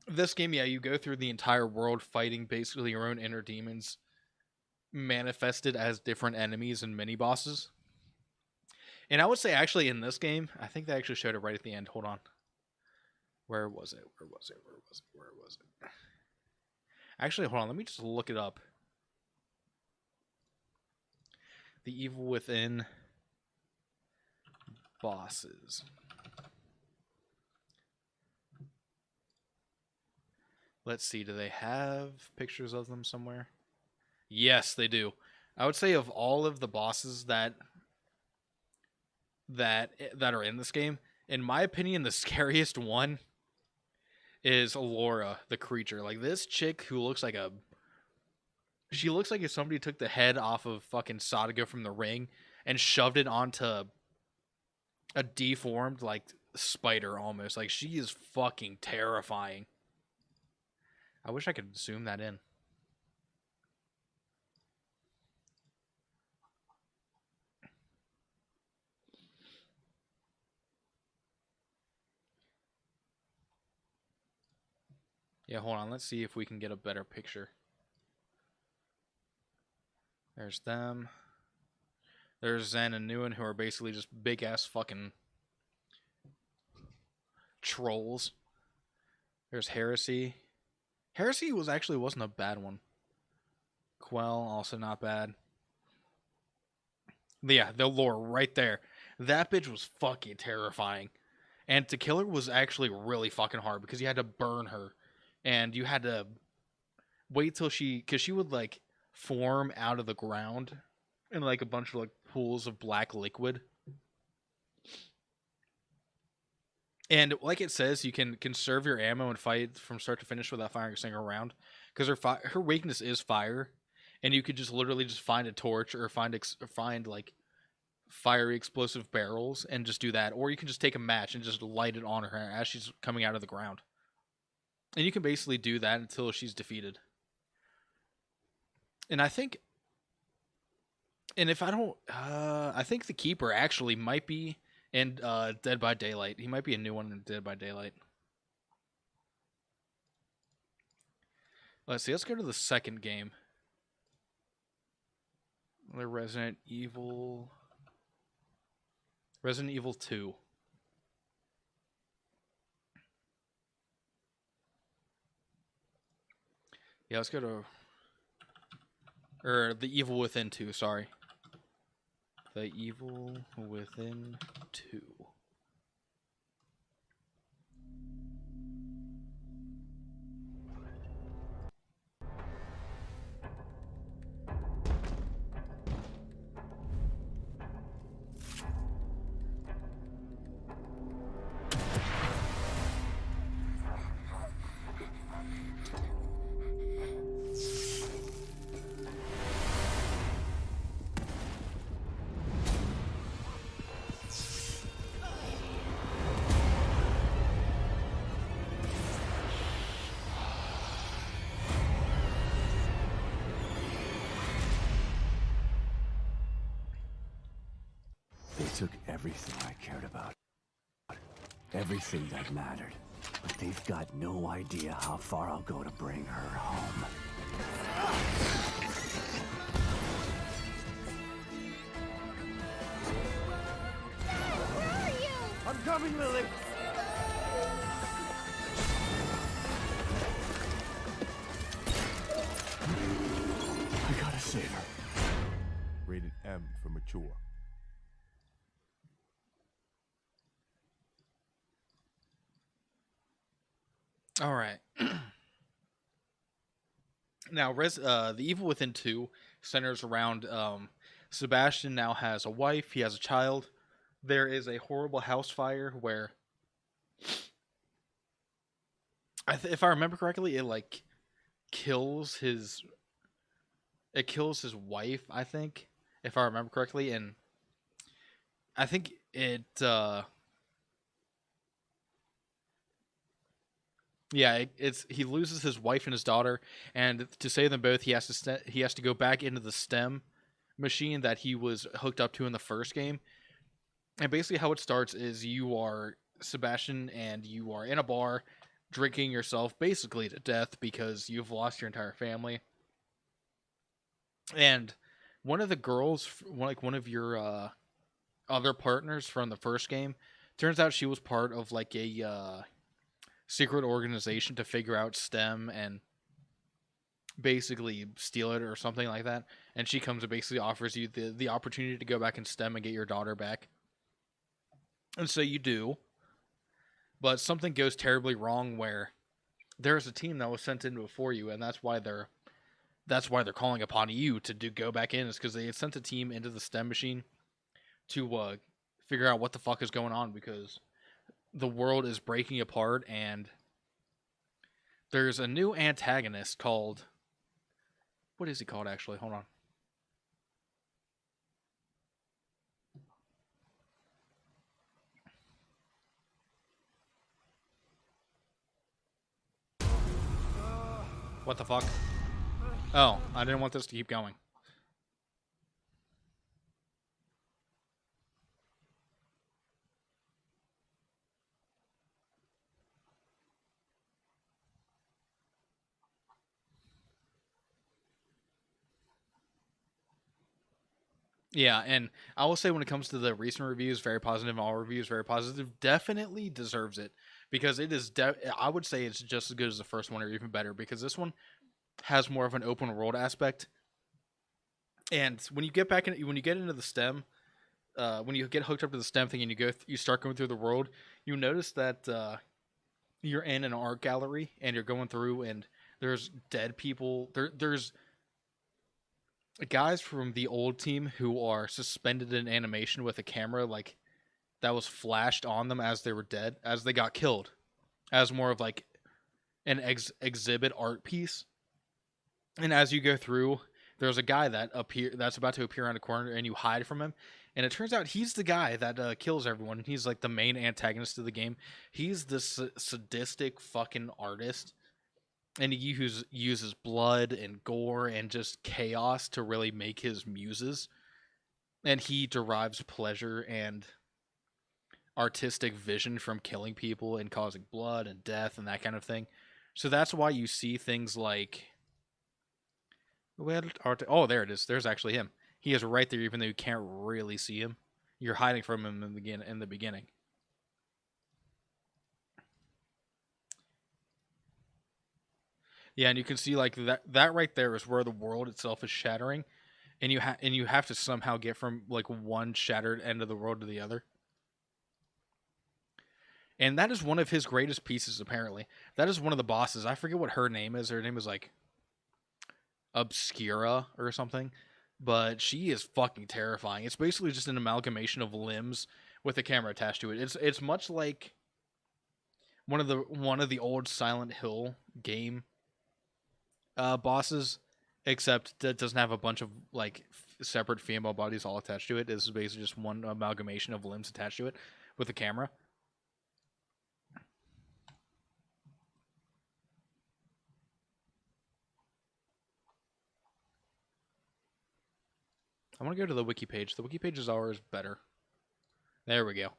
this game, yeah, you go through the entire world fighting basically your own inner demons manifested as different enemies and mini bosses. And I would say actually in this game, I think they actually showed it right at the end. Hold on. Where was it? Actually, hold on. Let me just look it up. The Evil Within bosses. Let's see. Do they have pictures of them somewhere? Yes, they do. I would say of all of the bosses that are in this game, in my opinion, the scariest one is Laura, the creature. Like, this chick who looks like she looks like if somebody took the head off of fucking Sadako from The Ring and shoved it onto a deformed, like, spider almost. Like, she is fucking terrifying. I wish I could zoom that in. Yeah, hold on. Let's see if we can get a better picture. There's them. There's Zen and Nguyen, who are basically just big-ass fucking trolls. There's Heresy. Heresy wasn't a bad one. Quell, also not bad. But yeah, the lore right there. That bitch was fucking terrifying. And to kill her was actually really fucking hard because you had to burn her. And you had to wait till because she would like form out of the ground in like a bunch of like pools of black liquid. And like it says, you can conserve your ammo and fight from start to finish without firing a single round. Because her weakness is fire. And you could just literally just find a torch or find like fiery explosive barrels and just do that. Or you can just take a match and just light it on her as she's coming out of the ground. And you can basically do that until she's defeated. And I think... And if I don't... I think the Keeper actually might be in Dead by Daylight. He might be a new one in Dead by Daylight. Let's see. Let's go to the second game. The Resident Evil 2. Yeah, let's go to... Or The Evil Within 2, sorry. The Evil Within 2. They took everything I cared about. Everything that mattered. But they've got no idea how far I'll go to bring her home. Where are you? I'm coming, Lily! I gotta save her. Rated M for mature. All right. Now, The Evil Within 2 centers around Sebastian now has a wife, he has a child. There is a horrible house fire where, if I remember correctly, it kills his wife, I think, if I remember correctly, and I think he loses his wife and his daughter, and to save them both, he has to go back into the STEM machine that he was hooked up to in the first game. And basically, how it starts is you are Sebastian, and you are in a bar, drinking yourself basically to death because you've lost your entire family. And one of the girls, one of your other partners from the first game, turns out she was part of a secret organization to figure out STEM and basically steal it or something like that. And she comes and basically offers you the opportunity to go back in STEM and get your daughter back. And so you do. But something goes terribly wrong where there's a team that was sent in before you, and that's why they're calling upon you to go back in, is because they had sent a team into the STEM machine to figure out what the fuck is going on, because the world is breaking apart, and there's a new antagonist called... What is he called, actually? Hold on. What the fuck? Oh, I didn't want this to keep going. Yeah, and I will say when it comes to the recent reviews, very positive, all reviews, very positive, definitely deserves it. Because it is, I would say it's just as good as the first one, or even better, because this one has more of an open world aspect. And when you get when you get into the STEM, when you get hooked up to the STEM thing and you start going through the world, you notice that you're in an art gallery and you're going through, and there's dead people. There's guys from the old team who are suspended in animation with a camera that was flashed on them as they were dead, as they got killed, as more of an exhibit art piece. And as you go through, there's a guy that's about to appear on a corner, and you hide from him. And it turns out he's the guy that kills everyone. He's the main antagonist of the game. He's this sadistic fucking artist. And he uses blood and gore and just chaos to really make his muses. And he derives pleasure and artistic vision from killing people and causing blood and death and that kind of thing. So that's why you see things like... Oh, there it is. There's actually him. He is right there, even though you can't really see him. You're hiding from him in the beginning. Yeah, and you can see that right there is where the world itself is shattering, and you have to somehow get from one shattered end of the world to the other. And that is one of his greatest pieces, apparently. That is one of the bosses. I forget what her name is. Her name is Obscura or something, but she is fucking terrifying. It's basically just an amalgamation of limbs with a camera attached to it. It's much like one of the old Silent Hill game bosses, except that doesn't have a bunch of separate female bodies all attached to it. This is basically just one amalgamation of limbs attached to it with a camera. I want to go to the wiki page. The wiki page is always better. There we go.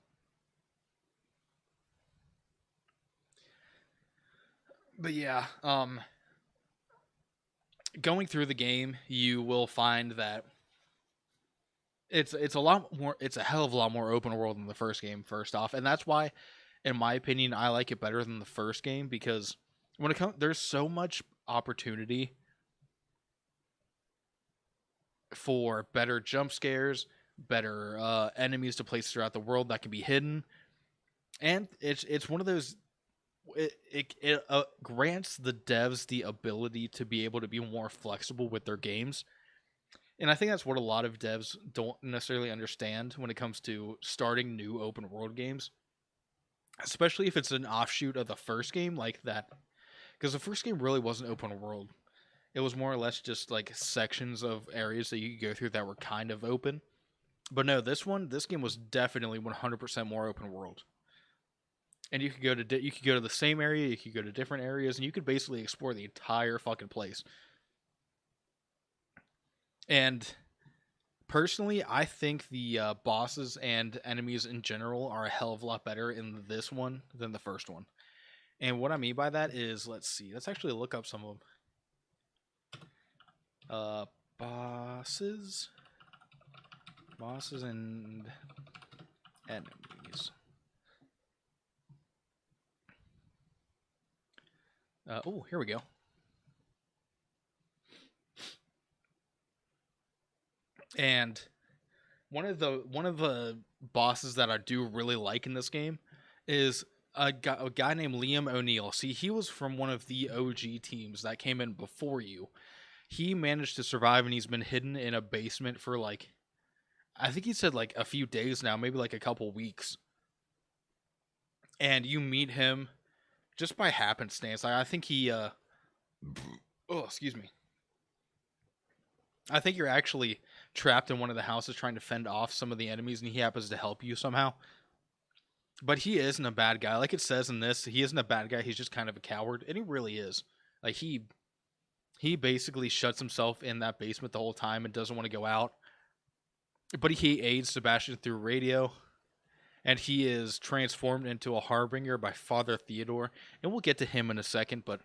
But yeah, going through the game, you will find that it's a lot more. It's a hell of a lot more open world than the first game. First off, and that's why, in my opinion, I like it better than the first game because when it comes, there's so much opportunity for better jump scares, better enemies to place throughout the world that can be hidden, and it's one of those. It grants the devs the ability to be able to be more flexible with their games. And I think that's what a lot of devs don't necessarily understand when it comes to starting new open world games, especially if it's an offshoot of the first game like that. Because the first game really wasn't open world. It was more or less just like sections of areas that you could go through that were kind of open. But no, this game was definitely 100% more open world. And you could go to the same area, you could go to different areas, and you could basically explore the entire fucking place. And personally, I think the bosses and enemies in general are a hell of a lot better in this one than the first one. And what I mean by that is, let's actually look up some of them. Bosses and enemies. Oh, here we go. And one of the bosses that I do really like in this game is a guy named Liam O'Neill. See, he was from one of the OG teams that came in before you. He managed to survive, and he's been hidden in a basement for like, I think he said like a few days now, maybe like a couple weeks. And you meet him just by happenstance. I think he oh, excuse me. I think you're actually trapped in one of the houses trying to fend off some of the enemies, and he happens to help you somehow. But he isn't a bad guy. Like it says in this, he isn't a bad guy. He's just kind of a coward, and he really is. Like he basically shuts himself in that basement the whole time and doesn't want to go out. But he aids Sebastian through radio, and he is transformed into a harbinger by Father Theodore, and we'll get to him in a second, but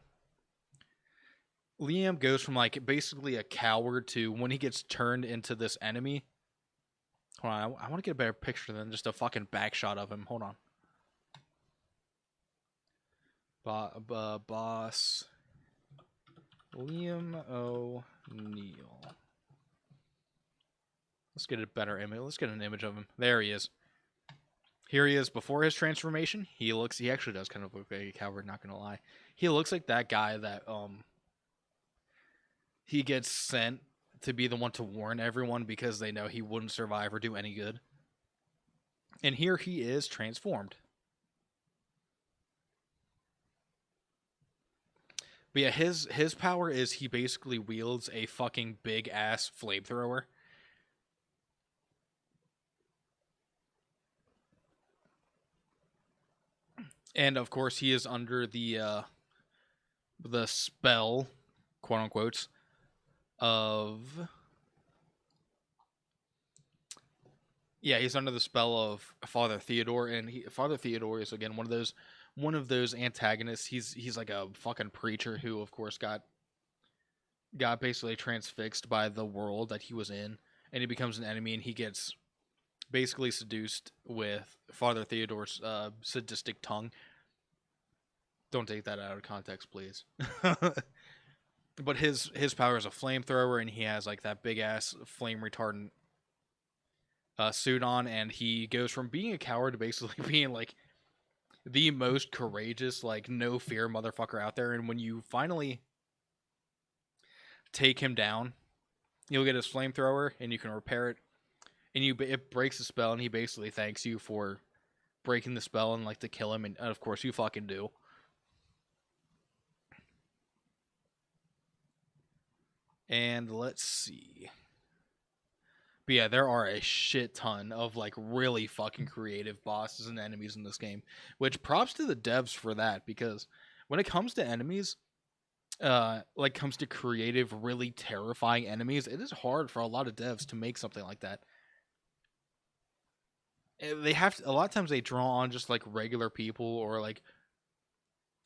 Liam goes from like basically a coward to when he gets turned into this enemy. Hold on, I want to get a better picture than just a fucking back shot of him. Hold on. Boss Liam O'Neill. Let's get a better image. Let's get an image of him. There he is. Here he is before his transformation. He actually does kind of look like a coward, not gonna lie. He looks like that guy that he gets sent to be the one to warn everyone because they know he wouldn't survive or do any good. And here he is transformed. But yeah, his power is he basically wields a fucking big ass flamethrower. And of course he is under the spell, quote unquote, of he's under the spell of Father Theodore, and Father Theodore is again one of those antagonists. He's like a fucking preacher who of course got basically transfixed by the world that he was in, and he becomes an enemy, and he gets basically seduced with Father Theodore's sadistic tongue. Don't take that out of context, please. But his power is a flamethrower, and he has like that big ass flame retardant suit on, and he goes from being a coward to basically being like the most courageous, like no fear motherfucker out there. And when you finally take him down, you'll get his flamethrower, and you can repair it, and it breaks the spell, and he basically thanks you for breaking the spell and like to kill him, and of course you fucking do. And let's see. But yeah, there are a shit ton of like really fucking creative bosses and enemies in this game, which props to the devs for that, because when it comes to enemies, like comes to creative, really terrifying enemies, it is hard for a lot of devs to make something like that. They have to, a lot of times they draw on just like regular people or like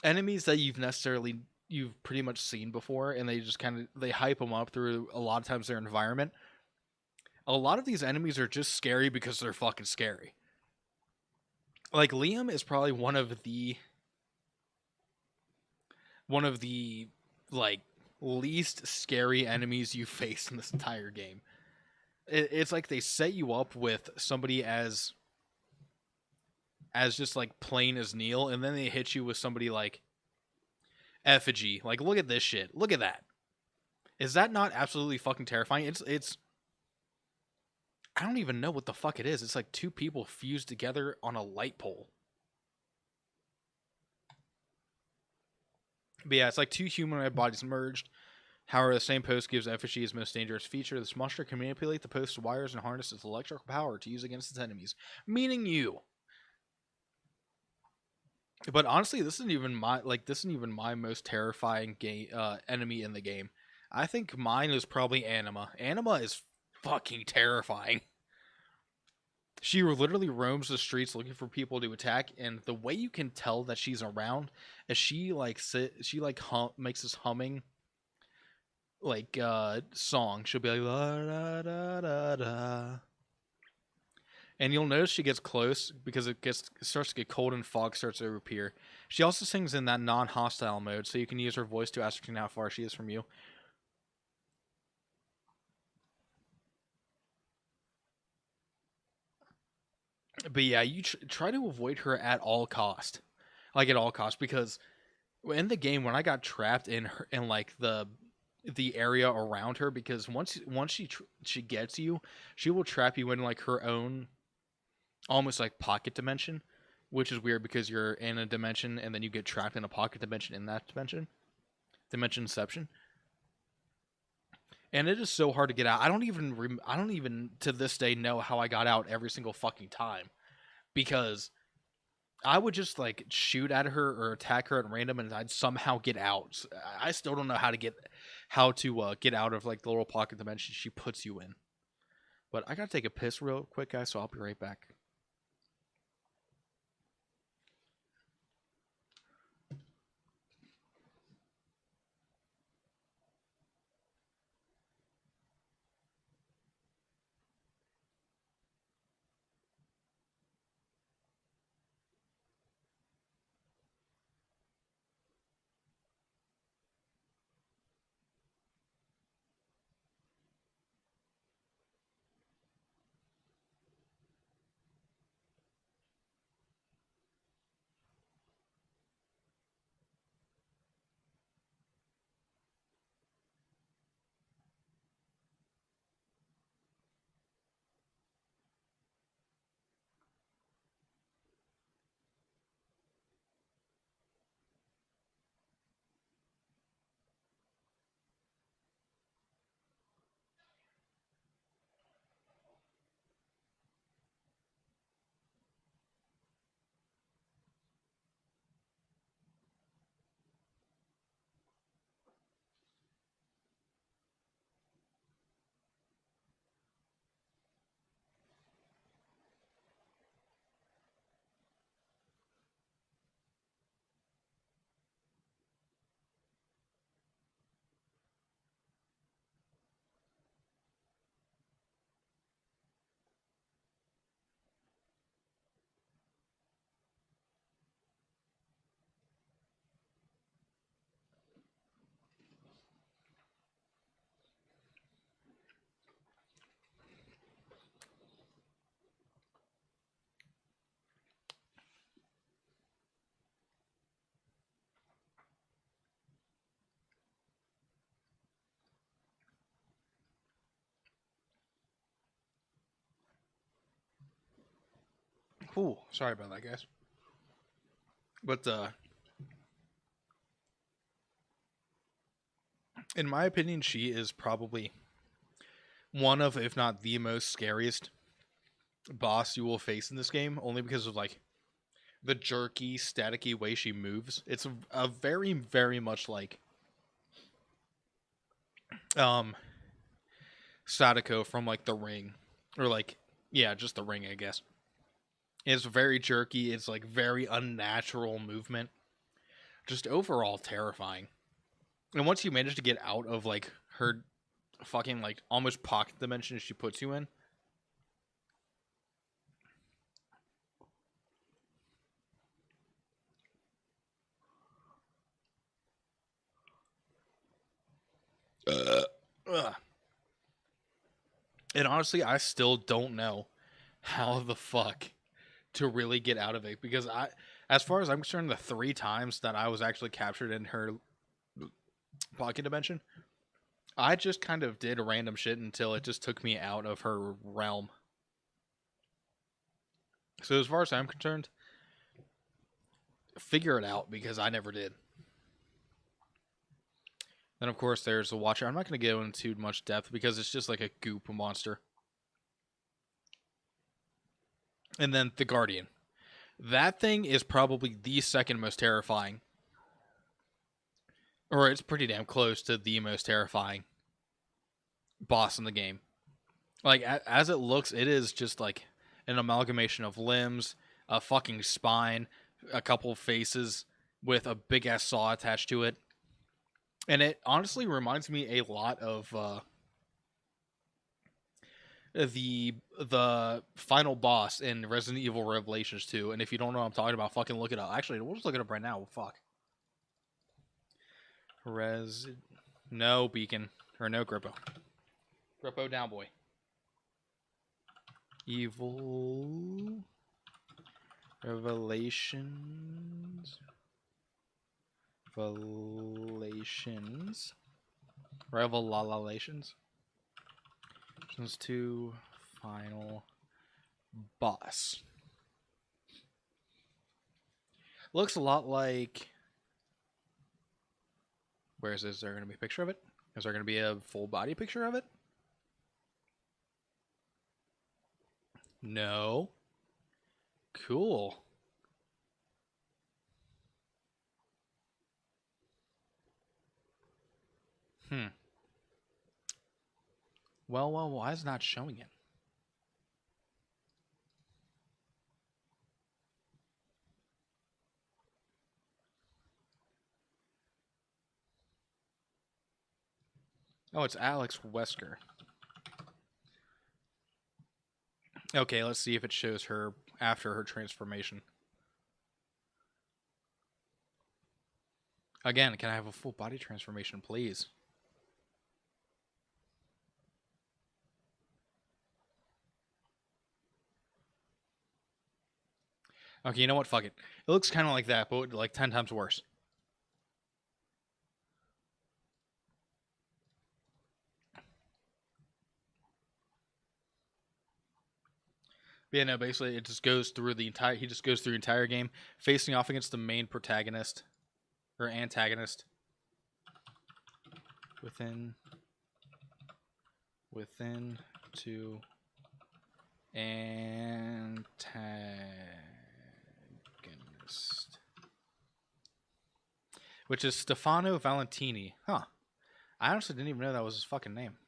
enemies that you've pretty much seen before, and they just they hype them up through a lot of times their environment. A lot of these enemies are just scary because they're fucking scary. Like Liam is probably one of the like least scary enemies you face in this entire game. It's like they set you up with somebody as just like plain as Neil, and then they hit you with somebody like Effigy. Like, look at this shit. Look at that. Is that not absolutely fucking terrifying? It's I don't even know what the fuck it is. It's like two people fused together on a light pole. But yeah, it's like two humanoid bodies merged. However, the same post gives Effigy his most dangerous feature. This monster can manipulate the post's wires and harness its electrical power to use against its enemies, meaning you. But honestly, this isn't even my most terrifying enemy in the game. I think mine is probably Anima. Anima is fucking terrifying. She literally roams the streets looking for people to attack, and the way you can tell that she's around is she makes this humming like song. She'll be like la da da da da. And you'll notice she gets close because it starts to get cold and fog starts to appear. She also sings in that non-hostile mode, so you can use her voice to ascertain how far she is from you. But yeah, you try to avoid her at all cost, like at all cost, because in the game when I got trapped in like the area around her, because once she gets you, she will trap you in like her own almost like pocket dimension, which is weird because you're in a dimension and then you get trapped in a pocket dimension in that dimensionception. And it is so hard to get out. I don't even to this day know how I got out every single fucking time, because I would just like shoot at her or attack her at random and I'd somehow get out. I still don't know how to get out of like the little pocket dimension she puts you in. But I gotta take a piss real quick, guys, so I'll be right back. Ooh, sorry about that, guys. But in my opinion, she is probably one of, if not the most scariest boss you will face in this game, only because of like the jerky, staticky way she moves. It's a very, very much like Sadako from like The Ring, or like, yeah, just The Ring, I guess. It's very jerky. It's like very unnatural movement. just overall terrifying. And once you manage to get out of like her fucking like almost pocket dimension she puts you in, and honestly, I still don't know how the fuck to really get out of it, because as far as I'm concerned, the 3 times that I was actually captured in her pocket dimension, I just kind of did random shit until it just took me out of her realm. So as far as I'm concerned, figure it out, because I never did. Then, of course, there's the Watcher. I'm not going to go into much depth because it's just like a goop monster. And then the Guardian. That thing is probably the second most terrifying. Or it's pretty damn close to the most terrifying boss in the game. Like, as it looks, it is just like an amalgamation of limbs, a fucking spine, a couple faces with a big-ass saw attached to it. And it honestly reminds me a lot of the final boss in Resident Evil Revelations 2. And if you don't know what I'm talking about, fucking look it up. Actually, we'll just look it up right now. Fuck. No Beacon. Or no Grippo. Grippo down, boy. Evil Revelations. Revelations 2 final boss. Looks a lot like... Where is this? Is there going to be a picture of it? Is there going to be a full body picture of it? No. Cool. Well, why is it not showing it? Oh, it's Alex Wesker. Okay, let's see if it shows her after her transformation. Again, can I have a full body transformation, please? Okay, you know what? Fuck it. It looks kind of like that, but like 10 times worse. But yeah, no, basically it just goes through the entire... He just goes through the entire game, facing off against the main protagonist. Or antagonist. Within 2 antagonist. Which is Stefano Valentini. Huh. I honestly didn't even know that was his fucking name.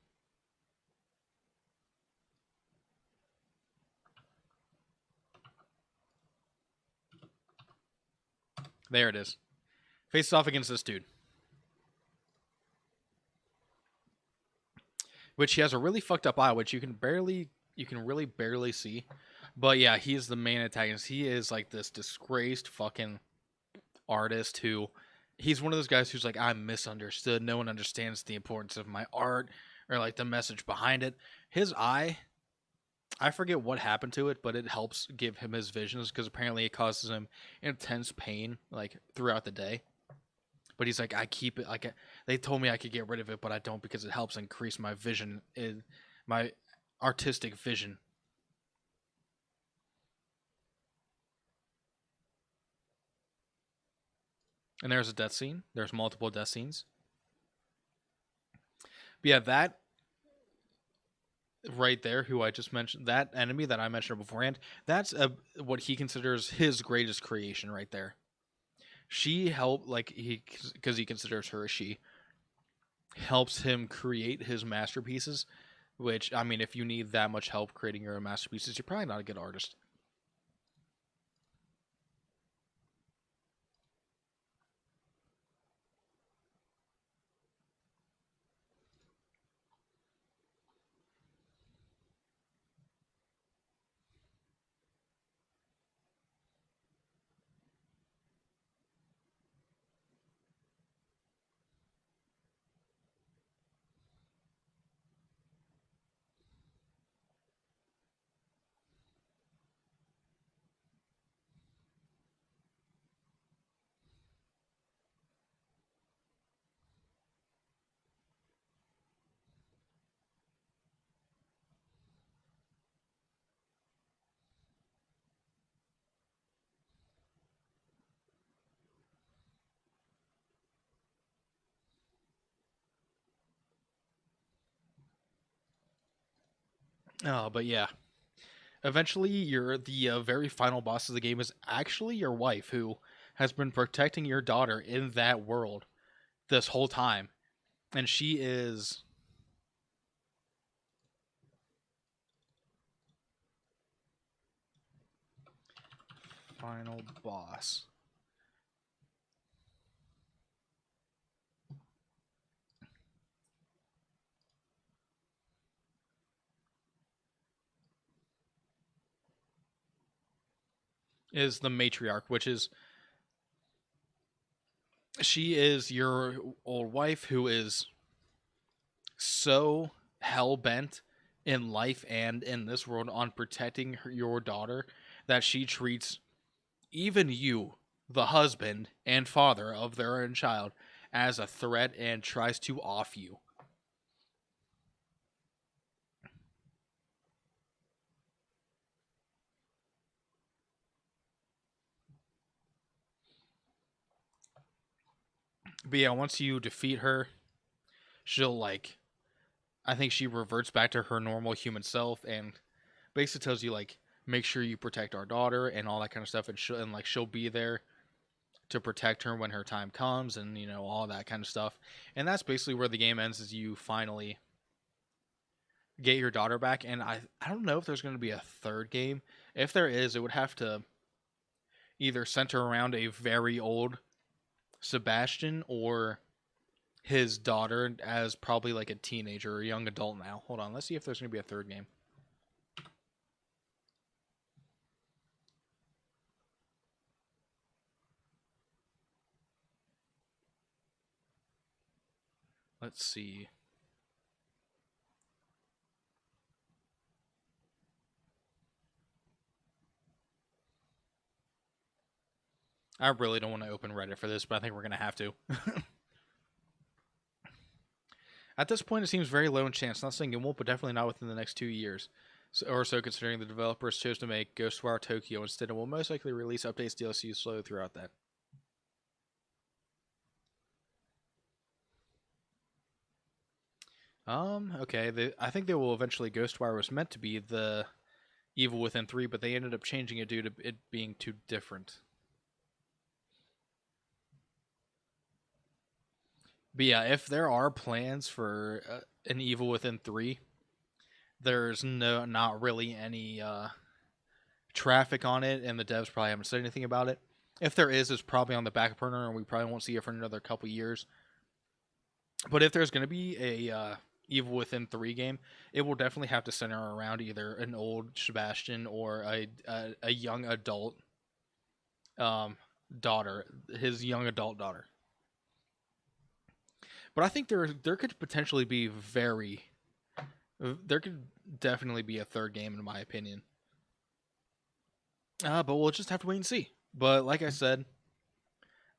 There it is. Faces off against this dude. Which he has a really fucked up eye, which you can really barely see. But yeah, he is the main antagonist. He is like this disgraced fucking artist who... He's one of those guys who's like, I'm misunderstood. No one understands the importance of my art or like the message behind it. His eye, I forget what happened to it, but it helps give him his visions because apparently it causes him intense pain like throughout the day. But he's like, I keep it. Like they told me I could get rid of it, but I don't because it helps increase my vision, my artistic vision. And there's a death scene. There's multiple death scenes. But yeah, that right there, who I just mentioned, that enemy that I mentioned beforehand, that's what he considers his greatest creation right there. She helped, like, because he considers her a she, helps him create his masterpieces, which, I mean, if you need that much help creating your own masterpieces, you're probably not a good artist. But yeah, eventually, the very final boss of the game is actually your wife, who has been protecting your daughter in that world this whole time, and she is final boss. Is the matriarch, which is she is your old wife who is so hell bent in life and in this world on protecting your daughter that she treats even you, the husband and father of their own child, as a threat and tries to off you. But yeah, once you defeat her, she'll like, I think she reverts back to her normal human self and basically tells you like, make sure you protect our daughter and all that kind of stuff, and she'll be there to protect her when her time comes, and all that kind of stuff. And that's basically where the game ends, is you finally get your daughter back. And I don't know if there's going to be a third game. If there is, it would have to either center around a very old Sebastian or his daughter as probably like a teenager or a young adult now. Hold on, let's see if there's going to be a third game. Let's see. I really don't want to open Reddit for this, but I think we're going to have to. At this point, it seems very low in chance. Not saying it won't, but definitely not within the next 2 years. Or so, considering the developers chose to make Ghostwire Tokyo instead, and will most likely release updates, DLC slowly throughout that. Okay. I think they will eventually. Ghostwire was meant to be the Evil Within 3, but they ended up changing it due to it being too different. But yeah, if there are plans for an Evil Within 3, there's not really any traffic on it, and the devs probably haven't said anything about it. If there is, it's probably on the back burner, and we probably won't see it for another couple years. But if there's going to be a Evil Within 3 game, it will definitely have to center around either an old Sebastian or a young adult daughter, his young adult daughter. But I think there could potentially be there could definitely be a third game in my opinion. But we'll just have to wait and see. But like I said,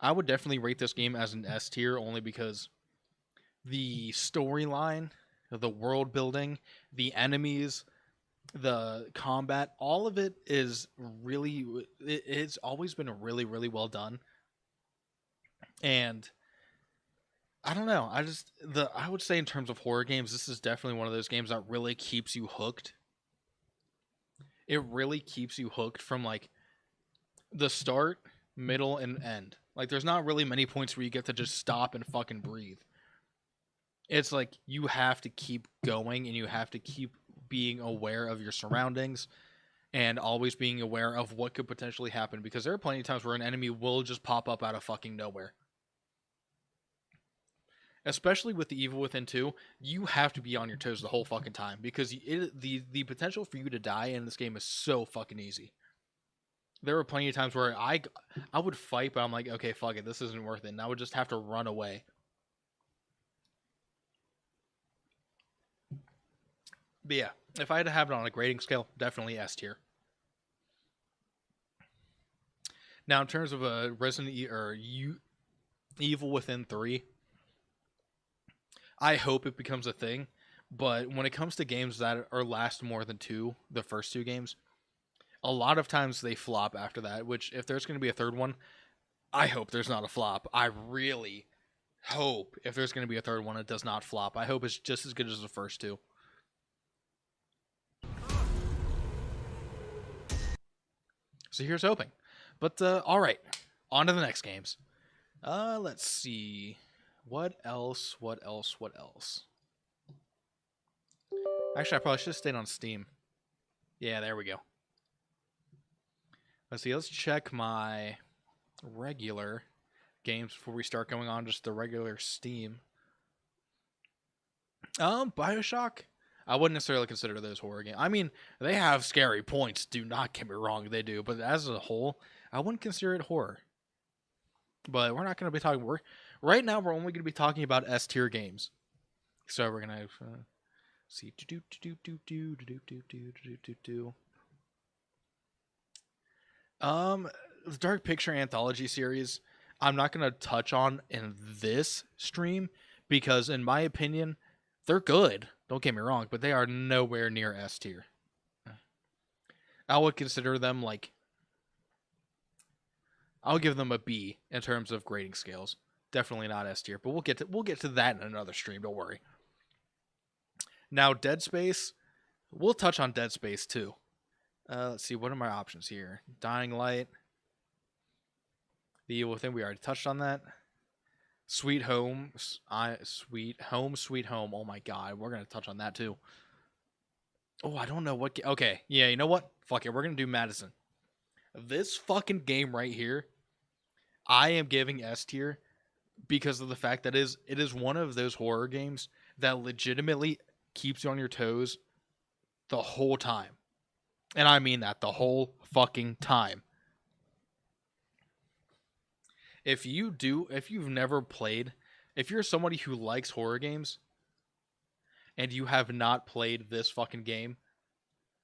I would definitely rate this game as an S tier only because the storyline, the world building, the enemies, the combat, all of it is really, it's always been really, really well done. And I don't know. I would say in terms of horror games, this is definitely one of those games that really keeps you hooked. It really keeps you hooked from like the start, middle, and end. Like there's not really many points where you get to just stop and fucking breathe. It's like you have to keep going and you have to keep being aware of your surroundings and always being aware of what could potentially happen, because there are plenty of times where an enemy will just pop up out of fucking nowhere. Especially with the Evil Within 2, you have to be on your toes the whole fucking time, because the potential for you to die in this game is so fucking easy. There were plenty of times where I would fight, but I'm like, okay, fuck it, this isn't worth it, and I would just have to run away. But yeah, if I had to have it on a grading scale, definitely S tier. Now, in terms of a Evil Within 3, I hope it becomes a thing, but when it comes to games that last more than the first two games, a lot of times they flop after that, which if there's going to be a third one, I hope there's not a flop. I really hope if there's going to be a third one, it does not flop. I hope it's just as good as the first two. So here's hoping. But all right, on to the next games. Let's see. What else? Actually, I probably should have stayed on Steam. Yeah, there we go. Let's see. Let's check my regular games before we start going on just the regular Steam. BioShock. I wouldn't necessarily consider those horror games. I mean, they have scary points. Do not get me wrong, they do. But as a whole, I wouldn't consider it horror. But we're not going to be talking. Right now, we're only going to be talking about S tier games. So we're going to see. The Dark Picture Anthology series, I'm not going to touch on in this stream because, in my opinion, they're good. Don't get me wrong, but they are nowhere near S tier. I would consider them like, I'll give them a B in terms of grading scales. Definitely not S tier, but we'll get to that in another stream. Don't worry. Now, Dead Space, we'll touch on Dead Space too. Let's see, what are my options here? Dying Light. The Evil Within, we already touched on that. Sweet Home. Sweet Home. Oh my god, we're going to touch on that too. Oh, I don't know what... Okay, yeah, you know what? Fuck it, we're going to do Madison. This fucking game right here, I am giving S tier because of the fact that it is one of those horror games that legitimately keeps you on your toes the whole time. And I mean that, the whole fucking time. If you've never played, if you're somebody who likes horror games and you have not played this fucking game,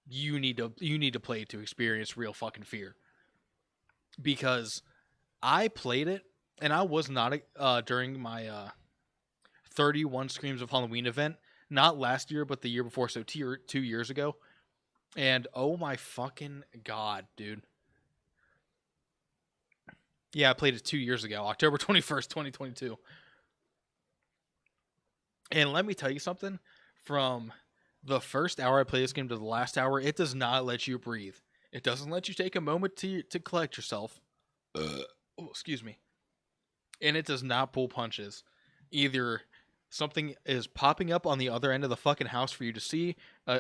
you need to play it to experience real fucking fear. Because I played it and I was not during my 31 Screams of Halloween event, not last year but the year before, so 2 years ago. And oh my fucking god, dude. Yeah, I played it 2 years ago, October 21st, 2022. And let me tell you something. From the first hour I play this game to the last hour, it does not let you breathe. It doesn't let you take a moment to collect yourself. Oh, excuse me. And it does not pull punches. Either something is popping up on the other end of the fucking house for you to see,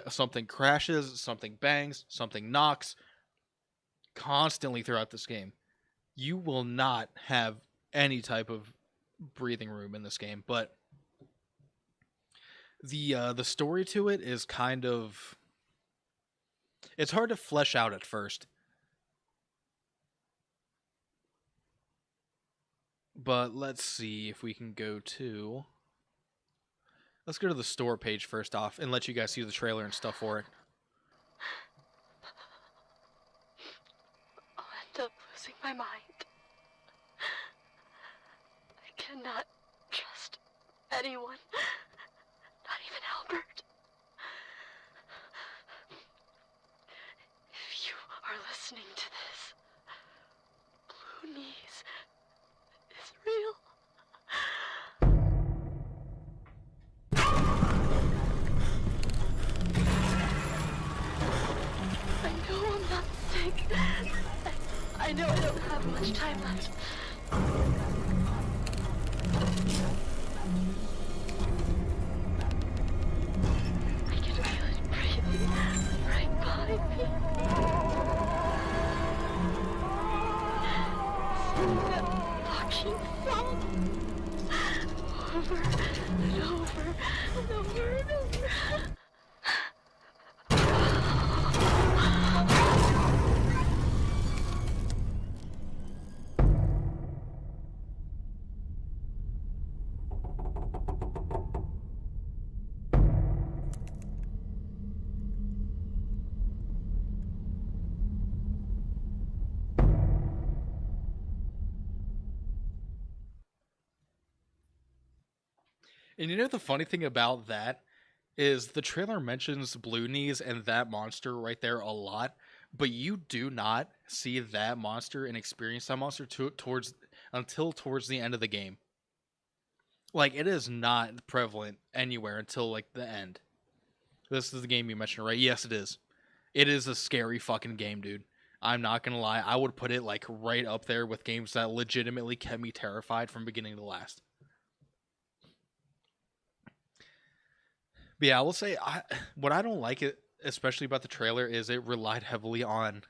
something crashes, something bangs, something knocks, constantly throughout this game. You will not have any type of breathing room in this game, but the story to it is kind of... It's hard to flesh out at first. But let's see if we can go to... Let's go to the store page first off and let you guys see the trailer and stuff for it. I'll end up losing my mind. I cannot trust anyone, not even Albert. If you are listening to this, Blue Knees is real. I know I'm not sick. I know I don't have much time left. I can feel it breathing right by me. Sing that fucking song. Over and over and over and over. And you know the funny thing about that is the trailer mentions Blue Knees and that monster right there a lot, but you do not see that monster and experience that monster until towards the end of the game. Like, it is not prevalent anywhere until, like, the end. This is the game you mentioned, right? Yes, it is. It is a scary fucking game, dude. I'm not gonna lie, I would put it like right up there with games that legitimately kept me terrified from beginning to last. But yeah, I will say what I don't like it, especially about the trailer, is it relied heavily on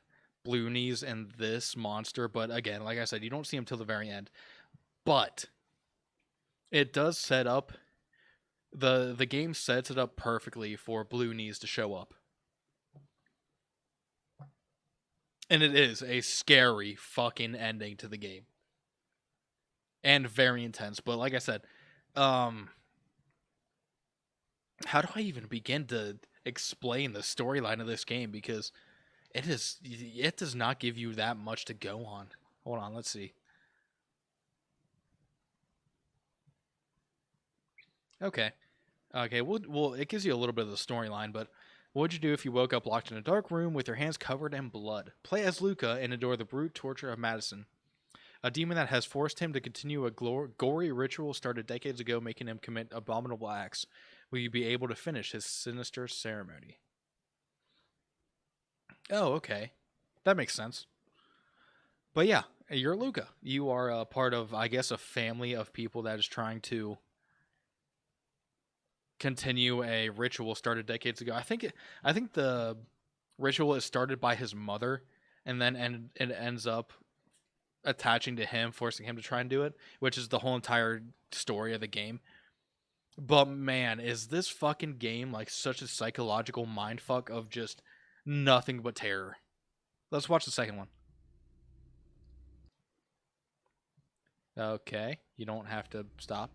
Bloonies and this monster. But again, like I said, you don't see him till the very end. But it does set up the game sets it up perfectly for Bloonies to show up. And it is a scary fucking ending to the game. And very intense. But like I said, how do I even begin to explain the storyline of this game? Because it does not give you that much to go on. Hold on, let's see. Okay. Well, it gives you a little bit of the storyline, but what would you do if you woke up locked in a dark room with your hands covered in blood? Play as Luca and endure the brute torture of Madison, a demon that has forced him to continue a gory ritual started decades ago, making him commit abominable acts. Will you be able to finish his sinister ceremony? Oh, okay. That makes sense. But yeah, you're Luca. You are a part of, I guess, a family of people that is trying to continue a ritual started decades ago. I think the ritual is started by his mother, and then it ends up attaching to him, forcing him to try and do it, which is the whole entire story of the game. But man, is this fucking game like such a psychological mindfuck of just nothing but terror. Let's watch the second one. Okay, you don't have to stop.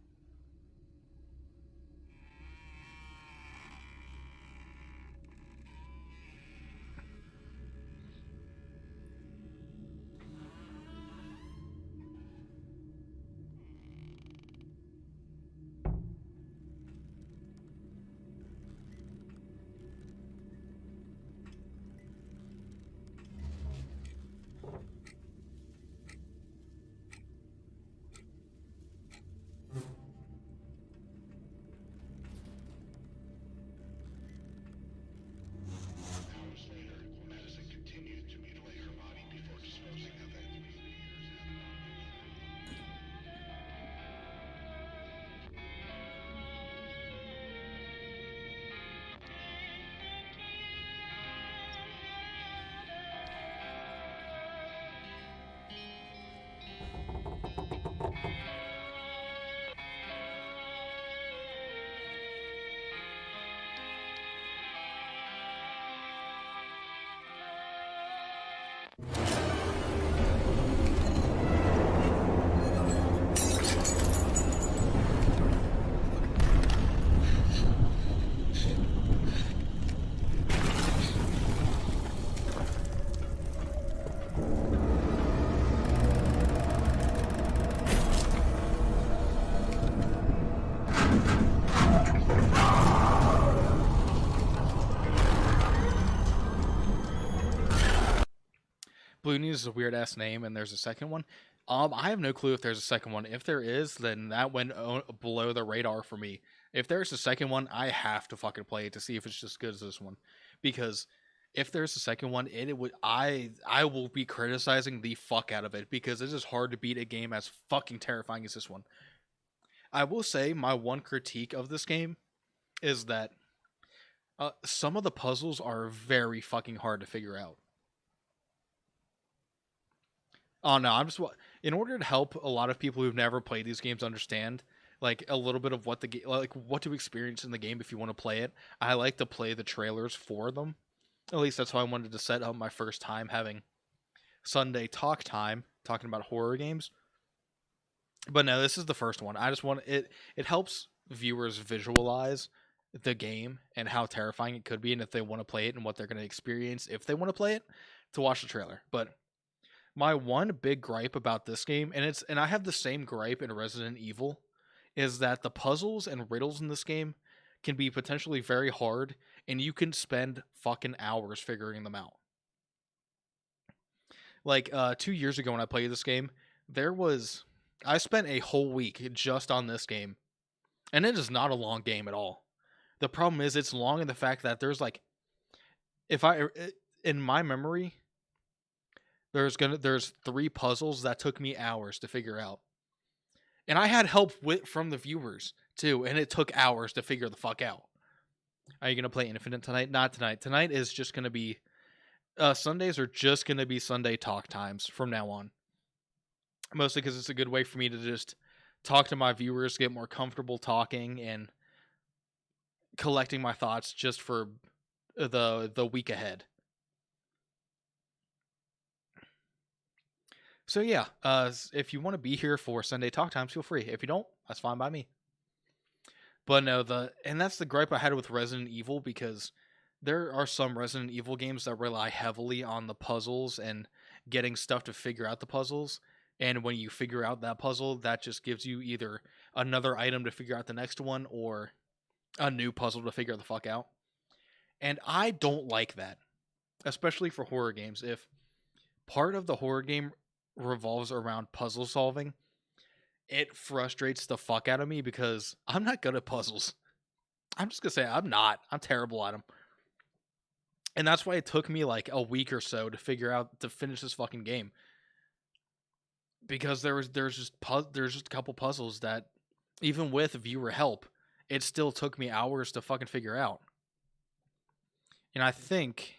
Bloonies is a weird ass name, and there's a second one. I have no clue if there's a second one. If there is, then that went below the radar for me. If there's a second one, I have to fucking play it to see if it's just as good as this one. Because if there's a second one, I will be criticizing the fuck out of it, because it is hard to beat a game as fucking terrifying as this one. I will say my one critique of this game is that some of the puzzles are very fucking hard to figure out. Oh no, in order to help a lot of people who've never played these games understand like a little bit of what the game, like what to experience in the game if you want to play it. I like to play the trailers for them. At least that's how I wanted to set up my first time having Sunday talk time talking about horror games. But no, this is the first one. I just want it helps viewers visualize the game and how terrifying it could be, and if they want to play it and what they're going to experience if they want to play it, to watch the trailer. But my one big gripe about this game, and I have the same gripe in Resident Evil, is that the puzzles and riddles in this game can be potentially very hard, and you can spend fucking hours figuring them out. Like 2 years ago when I played this game, I spent a whole week just on this game, and it is not a long game at all. The problem is it's long in the fact that there's like, in my memory, There's 3 puzzles that took me hours to figure out. And I had help from the viewers too, and it took hours to figure the fuck out. Are you gonna play Infinite tonight? Not tonight. Tonight is just gonna be Sundays are just gonna be Sunday talk times from now on. Mostly because it's a good way for me to just talk to my viewers, get more comfortable talking and collecting my thoughts just for the week ahead. So yeah, if you want to be here for Sunday talk times, feel free. If you don't, that's fine by me. But no, and that's the gripe I had with Resident Evil, because there are some Resident Evil games that rely heavily on the puzzles and getting stuff to figure out the puzzles. And when you figure out that puzzle, that just gives you either another item to figure out the next one or a new puzzle to figure the fuck out. And I don't like that, especially for horror games. If part of the horror game revolves around puzzle solving, it frustrates the fuck out of me because I'm not good at puzzles. I'm just gonna say I'm not. I'm terrible at them. And that's why it took me like a week or so to finish this fucking game. Because there's just a couple puzzles that, even with viewer help, it still took me hours to fucking figure out. And I think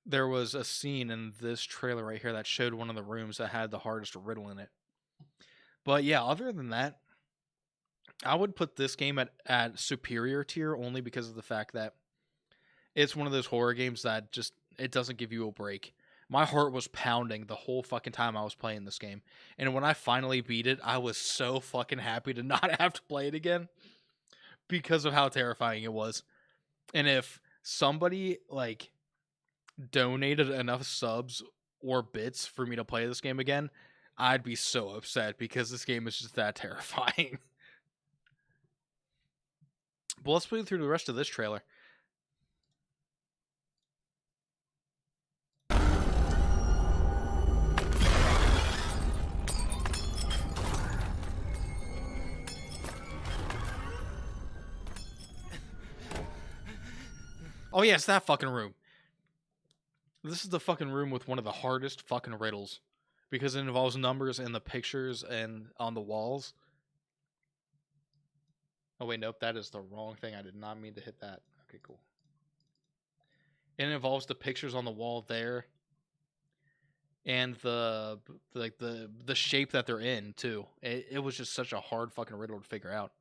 there was a scene in this trailer right here that showed one of the rooms that had the hardest riddle in it. But yeah, other than that, I would put this game at superior tier only because of the fact that it's one of those horror games that just, it doesn't give you a break. My heart was pounding the whole fucking time I was playing this game. And when I finally beat it, I was so fucking happy to not have to play it again because of how terrifying it was. And if somebody like donated enough subs or bits for me to play this game again, I'd be so upset because this game is just that terrifying. But let's play through the rest of this trailer. Oh yeah, it's that fucking room. This is the fucking room with one of the hardest fucking riddles, because it involves numbers in the pictures and on the walls. Oh wait, nope, that is the wrong thing. I did not mean to hit that. Okay, cool. And it involves the pictures on the wall there, and the shape that they're in too. It was just such a hard fucking riddle to figure out.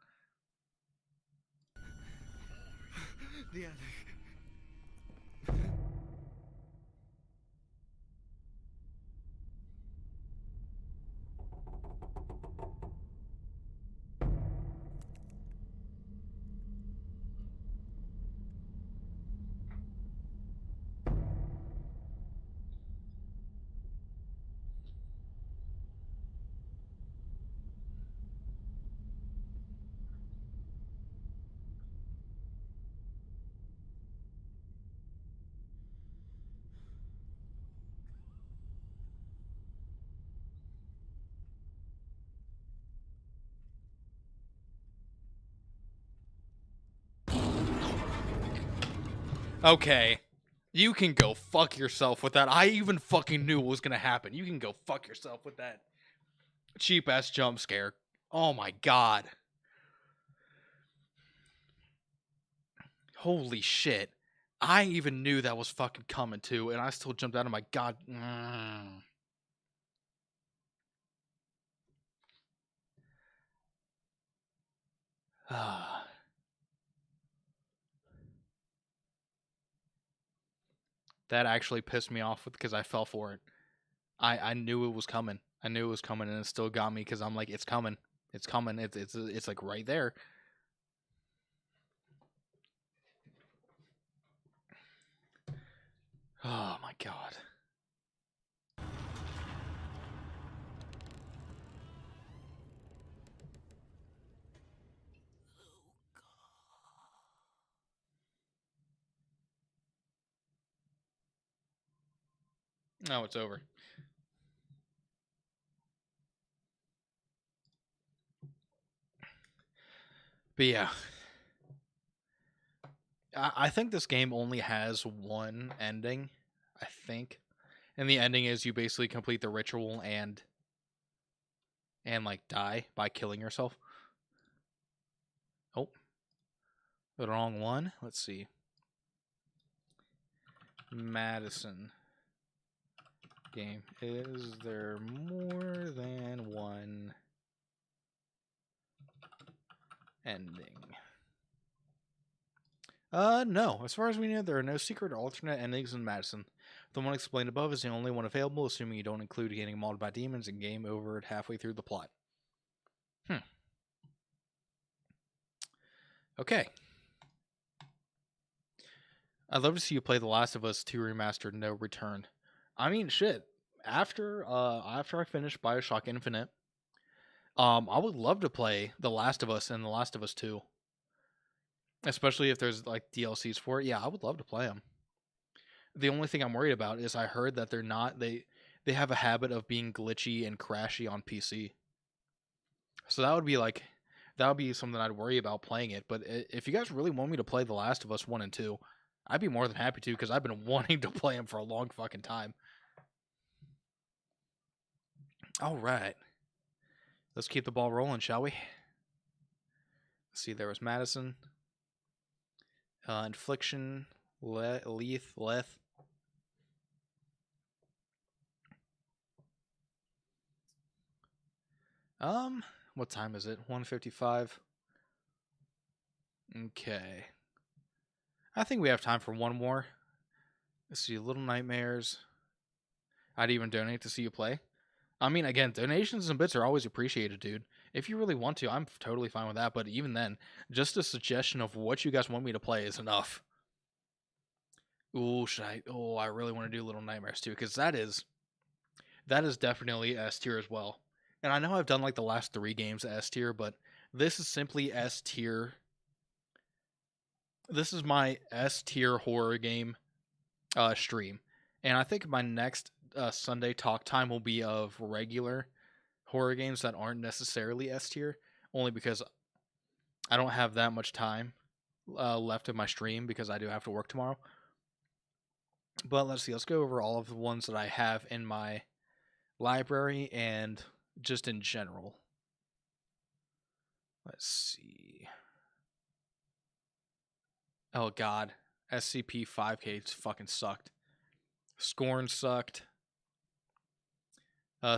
The attic. Okay. You can go fuck yourself with that. I even fucking knew what was gonna happen. You can go fuck yourself with that cheap ass jump scare. Oh my god. Holy shit. I even knew that was fucking coming too, and I still jumped out of my god. That actually pissed me off because I fell for it. I knew it was coming. I knew it was coming, and it still got me because I'm like, it's coming. It's coming. It's like right there. Oh my god. No, it's over. But yeah. I think this game only has one ending. I think. And the ending is you basically complete the ritual and like die by killing yourself. Oh, the wrong one. Let's see. Madison game. Is there more than one ending? No. As far as we know, there are no secret or alternate endings in Madison. The one explained above is the only one available, assuming you don't include getting mauled by demons and game over at halfway through the plot. Okay. I'd love to see you play The Last of Us 2 Remastered No Return. I mean, shit. After I finish BioShock Infinite, I would love to play The Last of Us and The Last of Us 2. Especially if there's like DLCs for it. Yeah, I would love to play them. The only thing I'm worried about is I heard that they have a habit of being glitchy and crashy on PC. So that would be something I'd worry about playing it. But if you guys really want me to play The Last of Us 1 and 2, I'd be more than happy to, because I've been wanting to play them for a long fucking time. All right. Let's keep the ball rolling, shall we? Let's see, there was Madison. Infliction. Leth. What time is it? 1:55. Okay. I think we have time for one more. Let's see, Little Nightmares. I'd even donate to see you play. I mean, again, donations and bits are always appreciated, dude. If you really want to, I'm totally fine with that. But even then, just a suggestion of what you guys want me to play is enough. Ooh, I really want to do Little Nightmares too, because that is definitely S tier as well. And I know I've done like the last 3 games S tier, but this is simply S tier. This is my S tier horror game stream. And I think my next Sunday talk time will be of regular horror games that aren't necessarily S tier, only because I don't have that much time left of my stream because I do have to work tomorrow. But let's see, let's go over all of the ones that I have in my library and just in general. Let's see. Oh god, SCP-5K fucking sucked. Scorn sucked.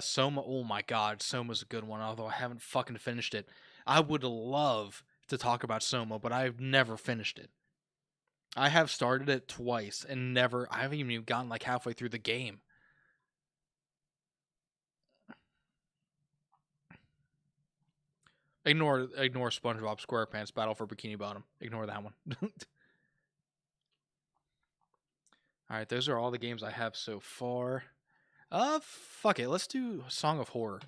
Soma, oh my god, Soma's a good one, although I haven't fucking finished it. I would love to talk about Soma, but I've never finished it. I have started it twice and I haven't even gotten like halfway through the game. Ignore SpongeBob SquarePants Battle for Bikini Bottom. Ignore that one. Alright, those are all the games I have so far. Fuck it. Let's do Song of Horror.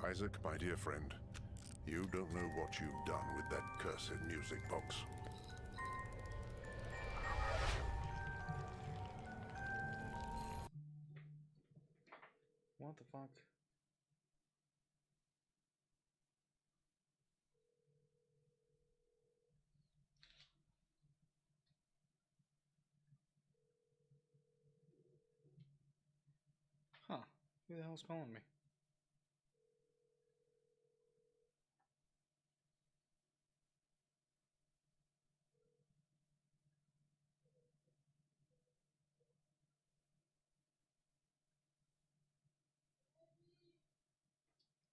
Isaac, my dear friend, you don't know what you've done with that cursed music box. What the fuck? Huh. Who the hell's calling me?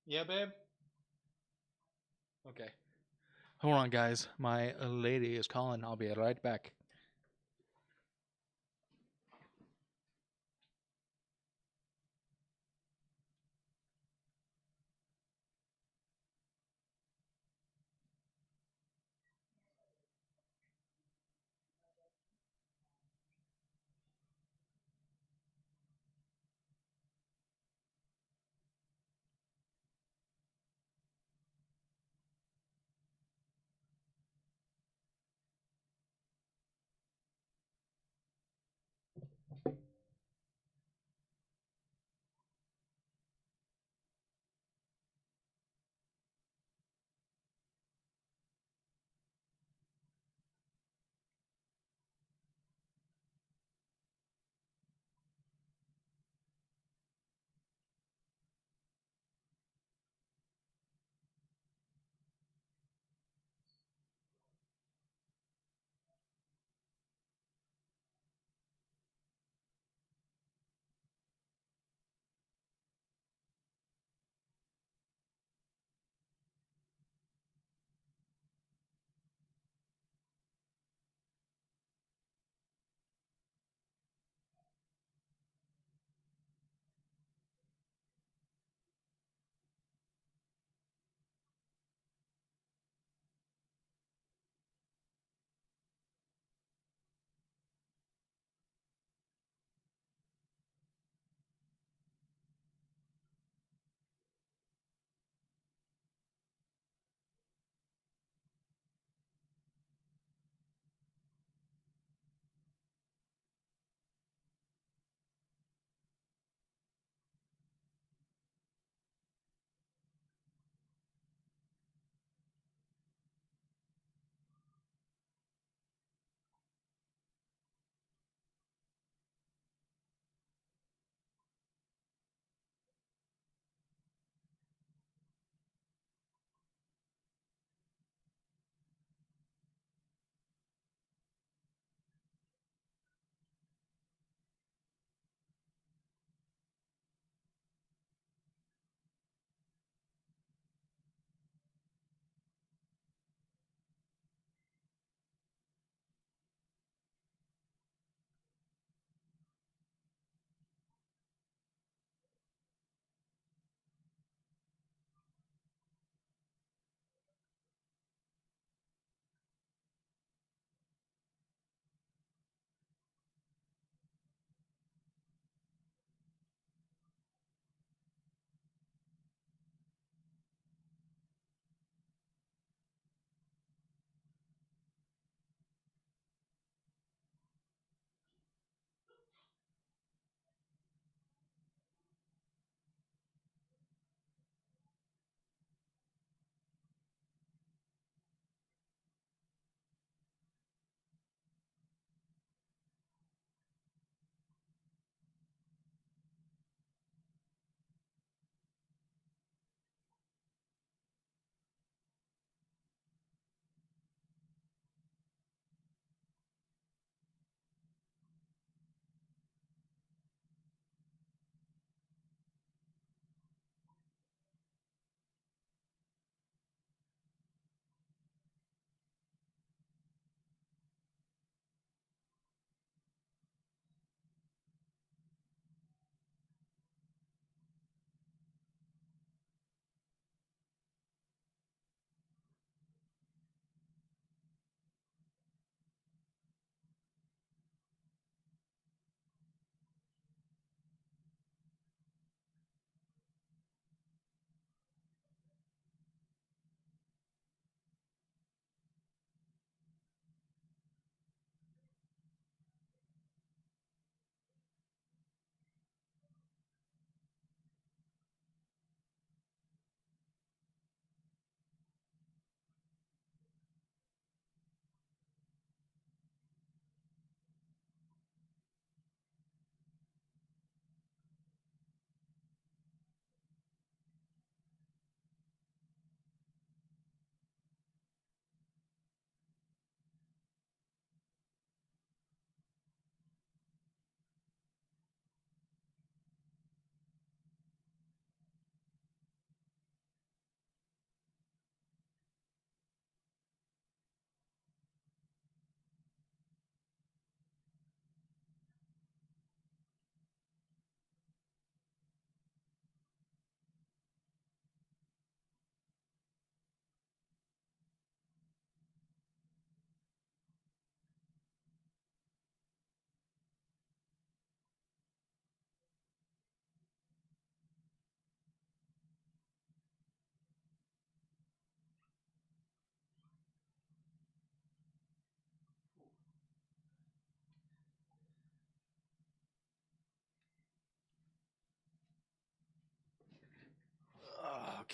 Yeah, babe? Okay. Hold on, guys. My lady is calling. I'll be right back.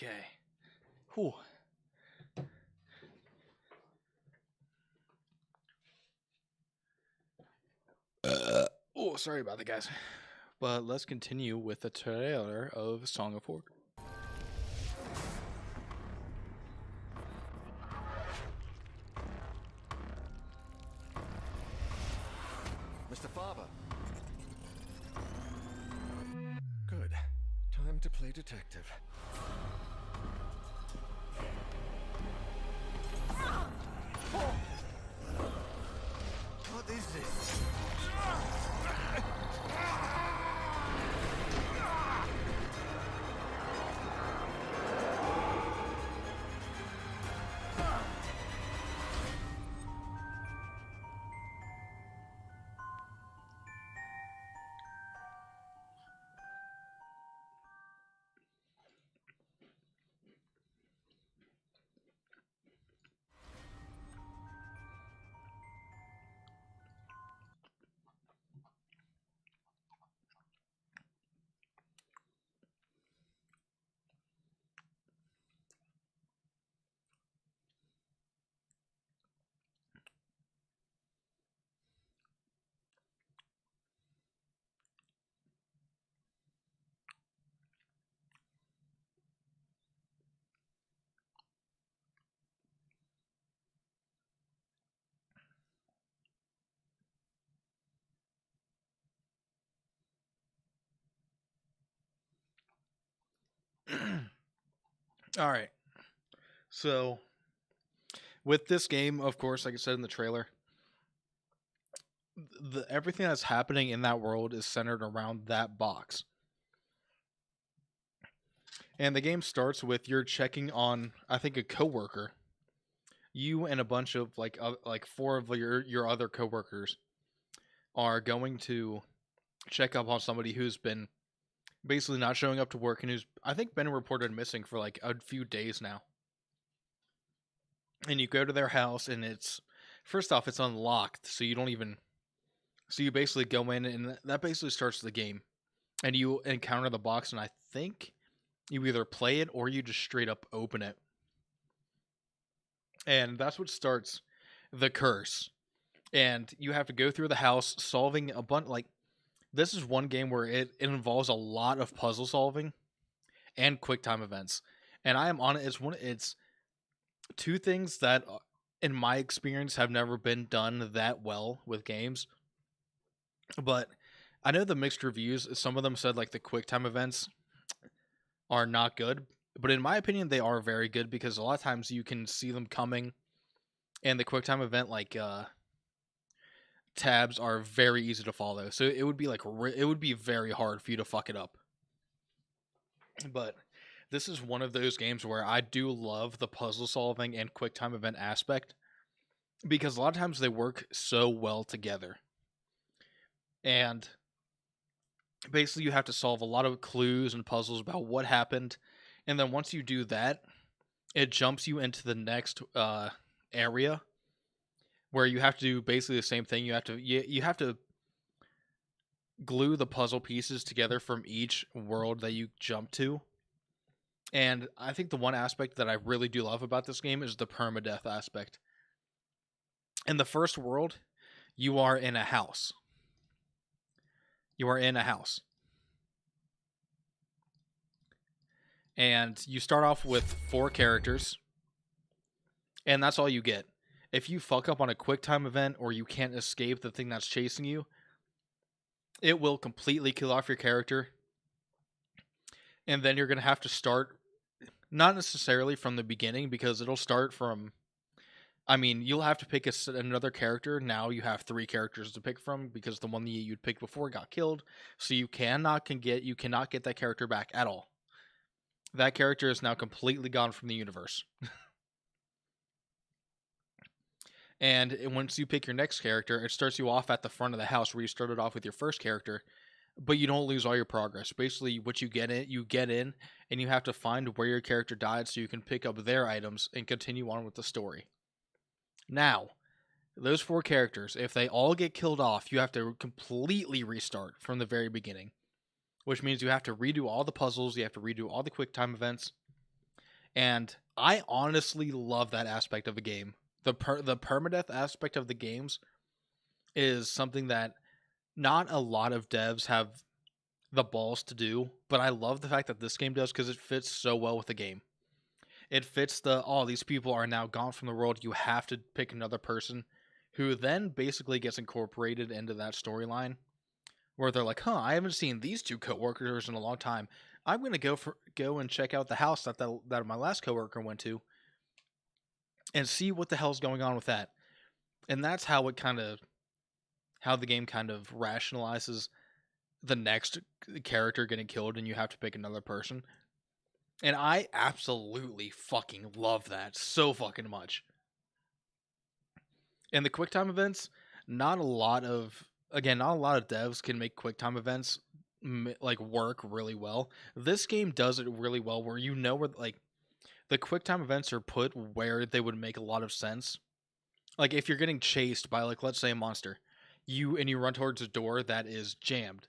Okay. Whew. Oh, sorry about that, guys. But let's continue with the trailer of Song of Horror. Mr. Farber. Good. Time to play detective. What is this? All right. So, with this game, of course, like I said in the trailer, everything that's happening in that world is centered around that box. And the game starts with you're checking on, I think, a coworker. You and a bunch of like 4 of your other coworkers are going to check up on somebody who's been basically not showing up to work and who's, I think, been reported missing for like a few days now. And you go to their house and it's, first off, it's unlocked, so you don't even, so you basically go in and that basically starts the game. And you encounter the box and I think you either play it or you just straight up open it. And that's what starts the curse. And you have to go through the house solving a bunch, like, this is one game where it involves a lot of puzzle solving and quick time events. And I am on it. It's 2 things that, in my experience, have never been done that well with games. But I know the mixed reviews, some of them said like the quick time events are not good. But in my opinion, they are very good because a lot of times you can see them coming. And the quick time event, like, tabs are very easy to follow, so it would be like it would be very hard for you to fuck it up. But this is one of those games where I do love the puzzle solving and quick time event aspect because a lot of times they work so well together. And basically you have to solve a lot of clues and puzzles about what happened, and then once you do that, it jumps you into the next area where you have to do basically the same thing. You have to glue the puzzle pieces together from each world that you jump to. And I think the one aspect that I really do love about this game is the permadeath aspect. In the first world, you are in a house. You are in a house. And you start off with 4 characters. And that's all you get. If you fuck up on a quick time event or you can't escape the thing that's chasing you, it will completely kill off your character. And then you're going to have to start, not necessarily from the beginning, because it'll start from, I mean, you'll have to pick another character. Now you have 3 characters to pick from because the one that you'd picked before got killed. So you cannot get that character back at all. That character is now completely gone from the universe. And once you pick your next character, it starts you off at the front of the house where you started off with your first character, but you don't lose all your progress. Basically, what you get in, and you have to find where your character died so you can pick up their items and continue on with the story. Now, those 4 characters, if they all get killed off, you have to completely restart from the very beginning, which means you have to redo all the puzzles, you have to redo all the quick time events, And I honestly love that aspect of the game. The permadeath aspect of the games is something that not a lot of devs have the balls to do, but I love the fact that this game does because it fits so well with the game. It fits these people are now gone from the world. You have to pick another person who then basically gets incorporated into that storyline where they're like, I haven't seen these two coworkers in a long time. I'm going to go and check out the house that my last coworker went to and see what the hell's going on with that. And that's how the game kind of rationalizes the next character getting killed and you have to pick another person. And I absolutely fucking love that so fucking much. And the QuickTime events, not a lot of devs can make QuickTime events like work really well. This game does it really well where where like the QuickTime events are put where they would make a lot of sense. Like if you're getting chased by like let's say a monster, you run towards a door that is jammed.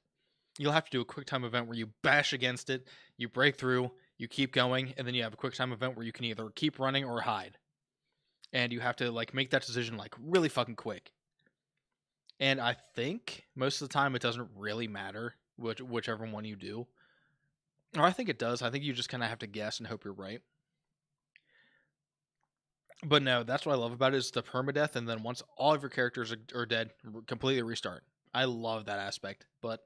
You'll have to do a QuickTime event where you bash against it, you break through, you keep going, and then you have a QuickTime event where you can either keep running or hide. And you have to like make that decision like really fucking quick. And I think most of the time it doesn't really matter whichever one you do. Or I think it does. I think you just kind of have to guess and hope you're right. But no, that's what I love about it is the permadeath, and then once all of your characters are dead, completely restart. I love that aspect. But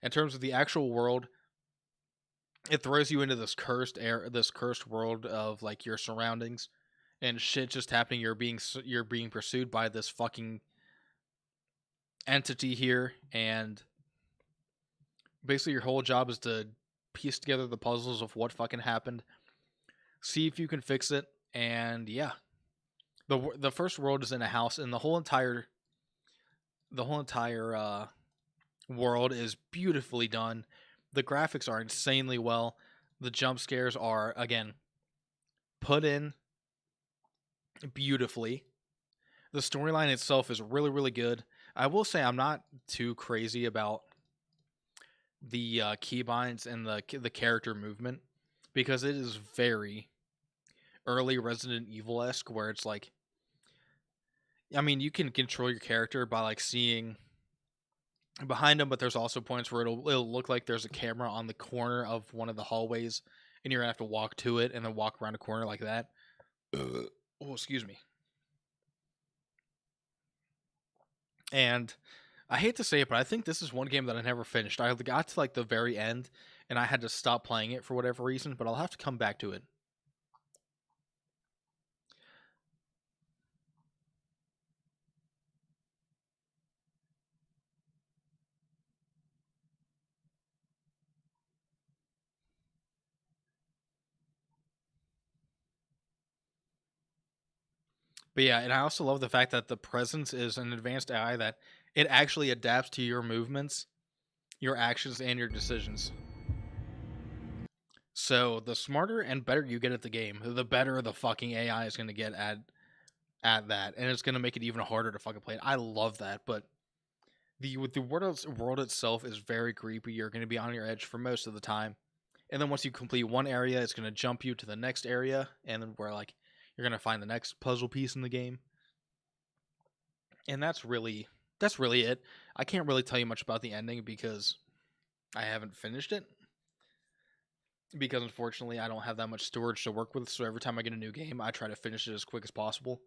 in terms of the actual world, it throws you into this cursed world of like your surroundings and shit just happening. You're being pursued by this fucking entity here, and basically your whole job is to piece together the puzzles of what fucking happened, see if you can fix it, and yeah. The first world is in a house, and the whole entire world is beautifully done. The graphics are insanely well. The jump scares are, again, put in beautifully. The storyline itself is really, really good. I will say I'm not too crazy about the keybinds and the character movement because it is very early Resident Evil-esque where it's like, I mean, you can control your character by like seeing behind them, but there's also points where it'll look like there's a camera on the corner of one of the hallways and you're gonna have to walk to it and then walk around a corner like that. Oh, excuse me. And I hate to say it, but I think this is one game that I never finished. I got to like the very end and I had to stop playing it for whatever reason, but I'll have to come back to it. But yeah, and I also love the fact that the presence is an advanced AI that it actually adapts to your movements, your actions, and your decisions. So the smarter and better you get at the game, the better the fucking AI is going to get at that, and it's going to make it even harder to fucking play it. I love that, but the world itself is very creepy. You're going to be on your edge for most of the time, and then once you complete one area, it's going to jump you to the next area, and then where like you're going to find the next puzzle piece in the game. And that's really it. I can't really tell you much about the ending because I haven't finished it. Because unfortunately, I don't have that much storage to work with, so every time I get a new game, I try to finish it as quick as possible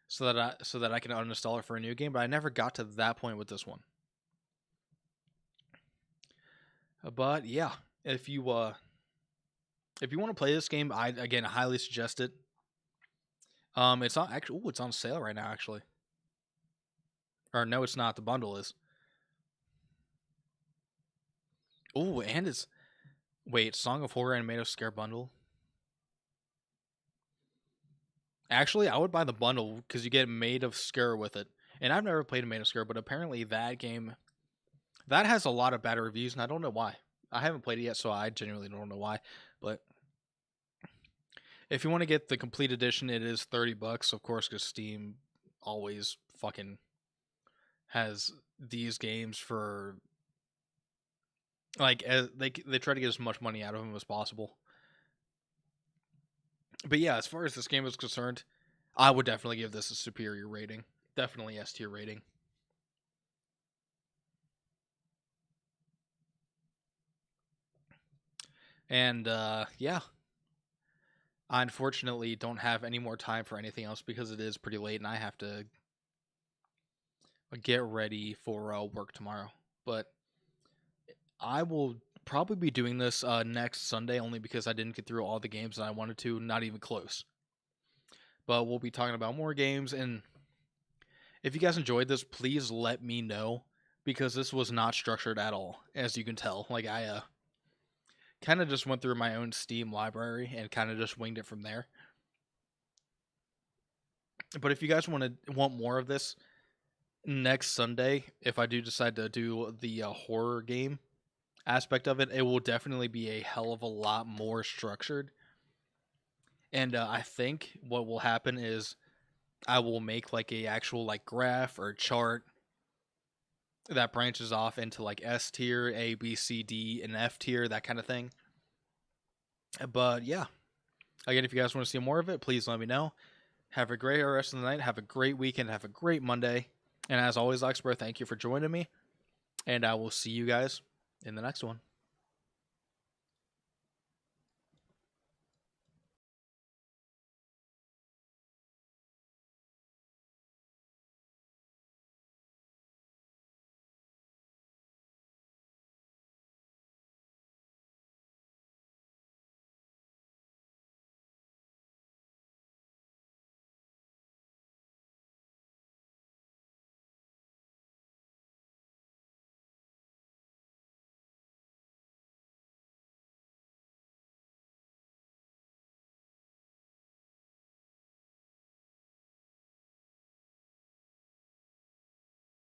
so that I can uninstall it for a new game, but I never got to that point with this one. But yeah, if you want to play this game, I again highly suggest it. It's on actually. It's on sale right now, actually. Or no, it's not. The bundle is. Oh, and it's wait, Song of Horror and Made of Scare bundle. Actually, I would buy the bundle because you get Made of Scare with it. And I've never played Made of Scare, but apparently that game that has a lot of bad reviews, and I don't know why. I haven't played it yet, so I genuinely don't know why. But if you want to get the complete edition, it is $30, of course, because Steam always fucking has these games for like they try to get as much money out of them as possible. But yeah, as far as this game is concerned, I would definitely give this a superior rating. Definitely S tier rating. And yeah, I unfortunately don't have any more time for anything else because it is pretty late and I have to get ready for work tomorrow. But I will probably be doing this next Sunday only because I didn't get through all the games that I wanted to, not even close. But we'll be talking about more games, and if you guys enjoyed this, please let me know because this was not structured at all, as you can tell. Like, I kind of just went through my own Steam library and kind of just winged it from there. But if you guys want more of this, next Sunday, if I do decide to do the horror game aspect of it, it will definitely be a hell of a lot more structured. And I think what will happen is I will make like a actual like graph or chart that branches off into like S tier, A, B, C, D, and F tier, that kind of thing. But yeah, again, if you guys want to see more of it, please let me know. Have a great rest of the night. Have a great weekend. Have a great Monday. And as always, Oxbro, thank you for joining me. And I will see you guys in the next one.